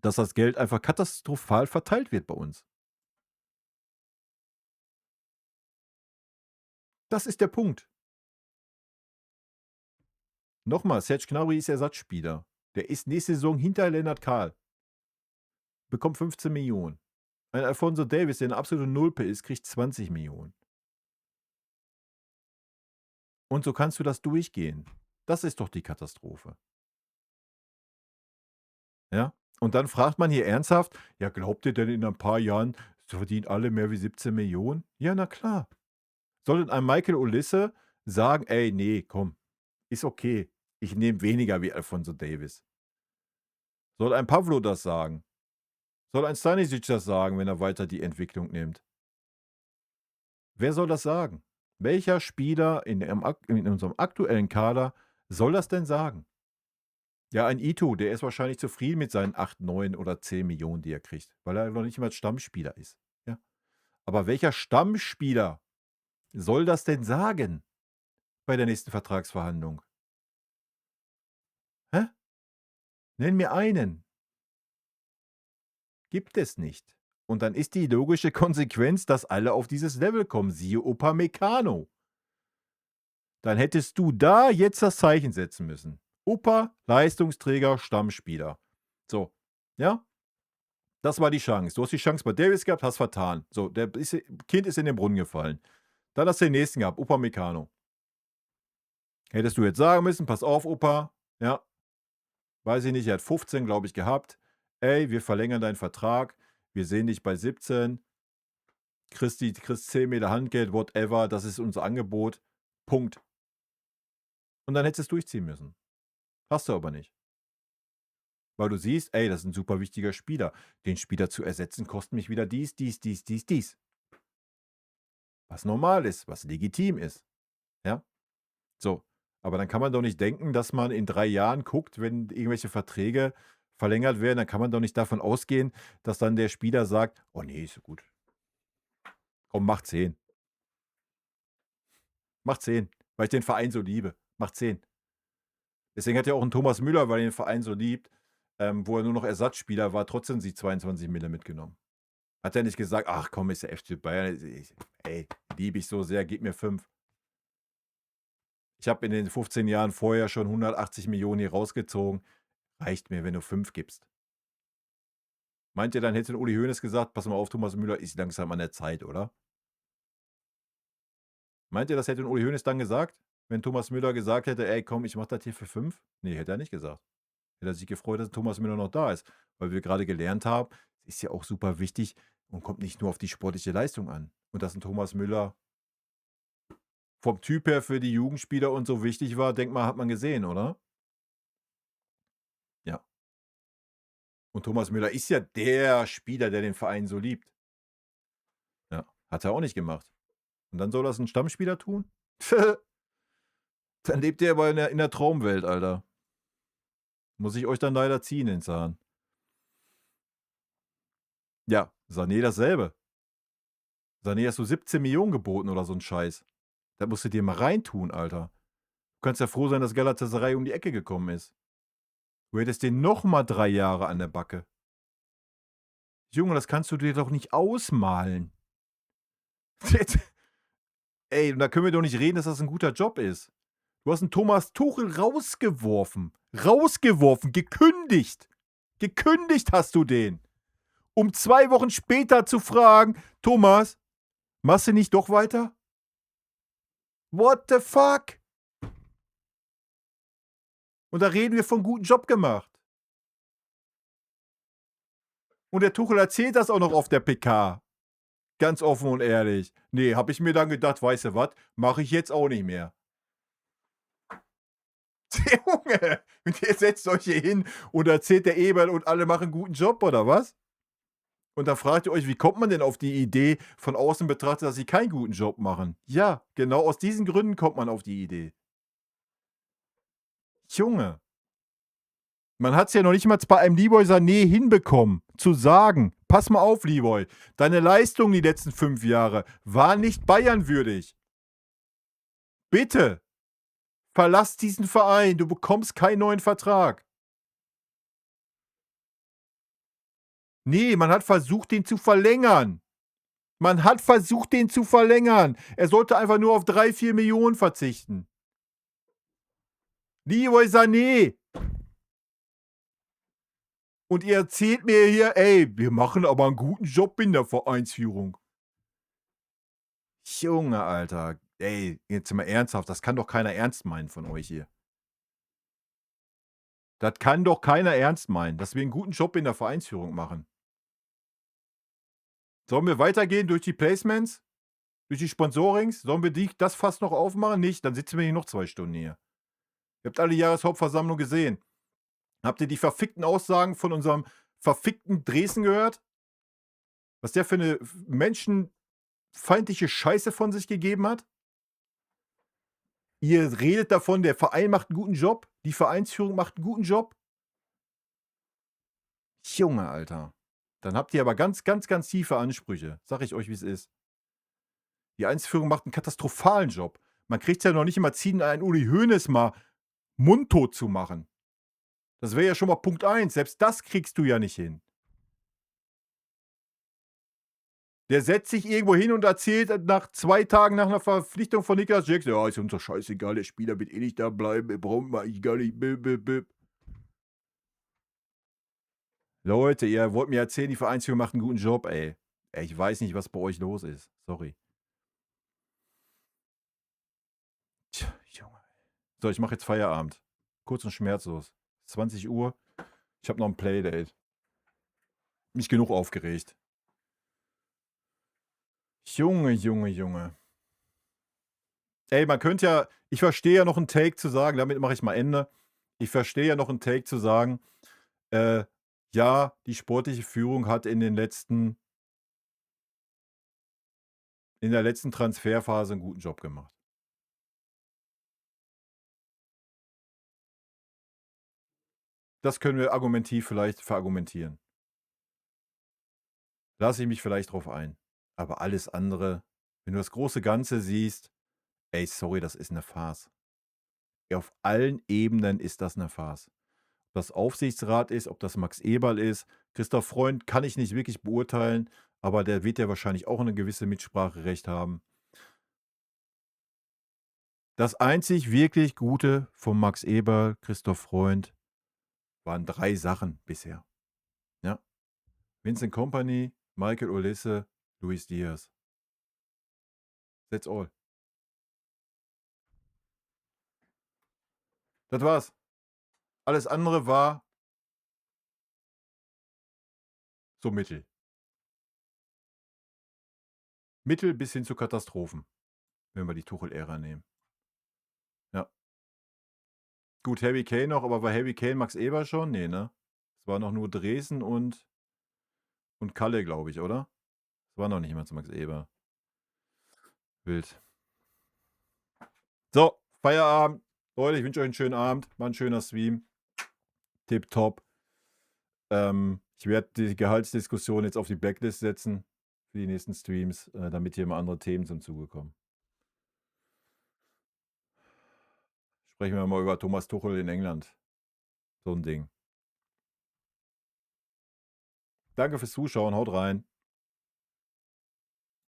dass das Geld einfach katastrophal verteilt wird bei uns. Das ist der Punkt. Nochmal, Serge Gnabry ist Ersatzspieler. Der ist nächste Saison hinter Lennart Kahl. Bekommt 15 Millionen. Ein Alphonso Davies, der 'ne absolute Nulpe ist, kriegt 20 Millionen. Und so kannst du das durchgehen. Das ist doch die Katastrophe, ja? Und dann fragt man hier ernsthaft: „Ja, glaubt ihr denn in ein paar Jahren, verdienen alle mehr wie 17 Millionen?" Ja, na klar. Soll denn ein Michael Olise sagen: „Ey, ne, komm, ist okay. Ich nehme weniger wie Alphonso Davies." Soll ein Pavlo das sagen? Soll ein Stanisic das sagen, wenn er weiter die Entwicklung nimmt? Wer soll das sagen? Welcher Spieler in unserem aktuellen Kader soll das denn sagen? Ja, ein Ito, der ist wahrscheinlich zufrieden mit seinen 8, 9 oder 10 Millionen, die er kriegt, weil er noch nicht mal Stammspieler ist, ja? Aber welcher Stammspieler soll das denn sagen bei der nächsten Vertragsverhandlung? Hä? Nenn mir einen. Gibt es nicht. Und dann ist die logische Konsequenz, dass alle auf dieses Level kommen, siehe Upamecano. Dann hättest du da jetzt das Zeichen setzen müssen. Opa, Leistungsträger, Stammspieler. So, ja? Das war die Chance. Du hast die Chance bei Davis gehabt, hast vertan. So, Kind ist in den Brunnen gefallen. Dann hast du den nächsten gehabt, Upamecano. Hättest du jetzt sagen müssen: „Pass auf, Opa, ja, weiß ich nicht, er hat 15, glaube ich, gehabt. Ey, wir verlängern deinen Vertrag. Wir sehen dich bei 17. Kriegst 10 Meter Handgeld, whatever. Das ist unser Angebot. Punkt." Und dann hättest du es durchziehen müssen. Hast du aber nicht. Weil du siehst: „Ey, das ist 'n super wichtiger Spieler. Den Spieler zu ersetzen, kostet mich wieder dies, dies, dies, dies, dies." Was normal ist, was legitim ist, ja? So. Aber dann kann man doch nicht denken, dass man in 3 Jahren guckt, wenn irgendwelche Verträge verlängert werden, dann kann man doch nicht davon ausgehen, dass dann der Spieler sagt: „Oh ne, ist gut. Komm, mach 10. Mach 10, weil ich den Verein so liebe. Mach 10." Deswegen hat ja auch 'n Thomas Müller, weil er den Verein so liebt, wo er nur noch Ersatzspieler war, trotzdem die 22 Mille mitgenommen. Hat er nicht gesagt: „Ach komm, ist der FC Bayern, ey, liebe ich so sehr, gib mir 5." Ich habe in den 15 Jahren vorher schon 180 Millionen hier rausgezogen. Reicht mir, wenn du 5 gibst. Meint ihr, dann hätte Uli Hoeneß gesagt: „Pass mal auf, Thomas Müller, ist langsam an der Zeit, oder?" Meint ihr, das hätte Uli Hoeneß dann gesagt, wenn Thomas Müller gesagt hätte: „Ey, komm, ich mache das hier für 5"? Ne, hätte er nicht gesagt. Hätte er sich gefreut, dass Thomas Müller noch da ist, weil wir gerade gelernt haben, es ist ja auch super wichtig und kommt nicht nur auf die sportliche Leistung an. Und dass 'n Thomas Müller vom Typ her für die Jugendspieler und so wichtig war, denke mal, hat man gesehen, oder? Ja. Und Thomas Müller ist ja der Spieler, der den Verein so liebt. Ja, hat er auch nicht gemacht. Und dann soll das 'n Stammspieler tun? Dann lebt ihr aber in der Traumwelt, Alter. Muss ich euch dann leider ziehen den Zahn. Ja, Sané dasselbe. Sané hast du 17 Millionen geboten oder so 'n Scheiß. Da musst du dir mal reintun, Alter. Du kannst ja froh sein, dass Galatasaray um die Ecke gekommen ist. Du hättest den noch mal 3 Jahre an der Backe. Junge, das kannst du dir doch nicht ausmalen. Ey, und da können wir doch nicht reden, dass das 'n guter Job ist. Du hast 'n Thomas Tuchel rausgeworfen. Rausgeworfen, gekündigt. Gekündigt hast du den. Um 2 Wochen später zu fragen: „Thomas, machst du nicht doch weiter?“ What the fuck? Und da reden wir von guten Job gemacht. Und der Tuchel erzählt das auch noch auf der PK. Ganz offen und ehrlich. Ne, habe ich mir dann gedacht: „Weißt du was? Mache ich jetzt auch nicht mehr.“ Junge, und ihr setzt euch hier hin und erzählt der Eberl und alle machen guten Job oder was? Und da fragt ihr euch, wie kommt man denn auf die Idee, von außen betrachtet, dass sie keinen guten Job machen? Ja, genau aus diesen Gründen kommt man auf die Idee. Junge, man hat's ja noch nicht mal bei einem Leroy Sané hinbekommen, zu sagen: „Pass mal auf, Leroy, deine Leistung die letzten 5 Jahre war nicht bayernwürdig. Bitte, verlass diesen Verein, du bekommst keinen neuen Vertrag.“ Ne, man hat versucht, den zu verlängern. Man hat versucht, den zu verlängern. Er sollte einfach nur auf 3, 4 Millionen verzichten. Leroy Sané. Und ihr erzählt mir hier: „Ey, wir machen aber 'n guten Job in der Vereinsführung.“ Junge, Alter. Ey, jetzt mal ernsthaft, das kann doch keiner ernst meinen von euch hier. Das kann doch keiner ernst meinen, dass wir 'n guten Job in der Vereinsführung machen. Sollen wir weitergehen durch die Placements, durch die Sponsorings? Sollen wir das Fass noch aufmachen? Nicht? Dann sitzen wir hier noch 2 Stunden hier. Ihr habt alle Jahreshauptversammlung gesehen. Habt ihr die verfickten Aussagen von unserem verfickten Dreesen gehört? Was der für 'ne menschenfeindliche Scheiße von sich gegeben hat? Ihr redet davon, der Verein macht 'n guten Job, die Vereinsführung macht 'n guten Job. Junge, Alter. Dann habt ihr aber ganz, ganz, ganz tiefe Ansprüche. Sage ich euch, wie's ist. Die Vereinsführung macht 'n katastrophalen Job. Man kriegt's ja noch nicht mal hin, einen Uli Hoeneß mal mundtot zu machen. Das wäre ja schon mal Punkt 1. Selbst das kriegst du ja nicht hin. Der setzt sich irgendwo hin und erzählt nach 2 Tagen nach 'ner Verpflichtung von Nicolas Jackson: „Ja, ist uns doch scheißegal, der Spieler wird eh nicht da bleiben, wir brauchen wir eigentlich gar nicht, bip, bip, bip.“ Leute, ihr wollt mir erzählen, die Vereinsführung macht 'n guten Job, ey. Ey, ich weiß nicht, was bei euch los ist. Sorry. Tja, Junge. So, ich mache jetzt Feierabend. Kurz und schmerzlos. 20:00. Ich habe noch 'n Playdate. Mich genug aufgeregt. Junge, Junge, Junge. Ey, man könnte ja ich verstehe ja noch 'n Take zu sagen, damit mache ich mal Ende. Ich verstehe ja noch 'n Take zu sagen, äh, ja, die sportliche Führung hat in der letzten Transferphase 'n guten Job gemacht. Das können wir argumentiv vielleicht verargumentieren. Lasse ich mich vielleicht drauf ein. Aber alles andere, wenn du das große Ganze siehst, ey, sorry, das ist 'ne Farce. Auf allen Ebenen ist das 'ne Farce. Ob das Aufsichtsrat ist, ob das Max Eberl ist. Christoph Freund kann ich nicht wirklich beurteilen, aber der wird ja wahrscheinlich auch 'ne gewisse Mitspracherecht haben. Das einzig wirklich Gute von Max Eberl, Christoph Freund waren 3 Sachen bisher, ja? Vincent Kompany, Michael Olise, Luis Diaz. That's all. Das war's. Alles andere war so mittel. Mittel bis hin zu Katastrophen. wenn wir die Tuchel-Ära nehmen. Ja. Gut, Harry Kane noch, aber war Harry Kane Max Eber schon? Nee, ne? Es war noch nur Dresden und Kalle, glaube ich, oder? Es war noch nicht mal zu Max Eber. Wild. So, Feierabend. Leute, ich wünsche euch einen schönen Abend. War ein schöner Stream. Tipptopp. Ich werde die Gehaltsdiskussion jetzt auf die Blacklist setzen für die nächsten Streams, damit hier mal andere Themen zum Zuge kommen. Sprechen wir mal über Thomas Tuchel in England. So ein Ding. Danke fürs Zuschauen. Haut rein.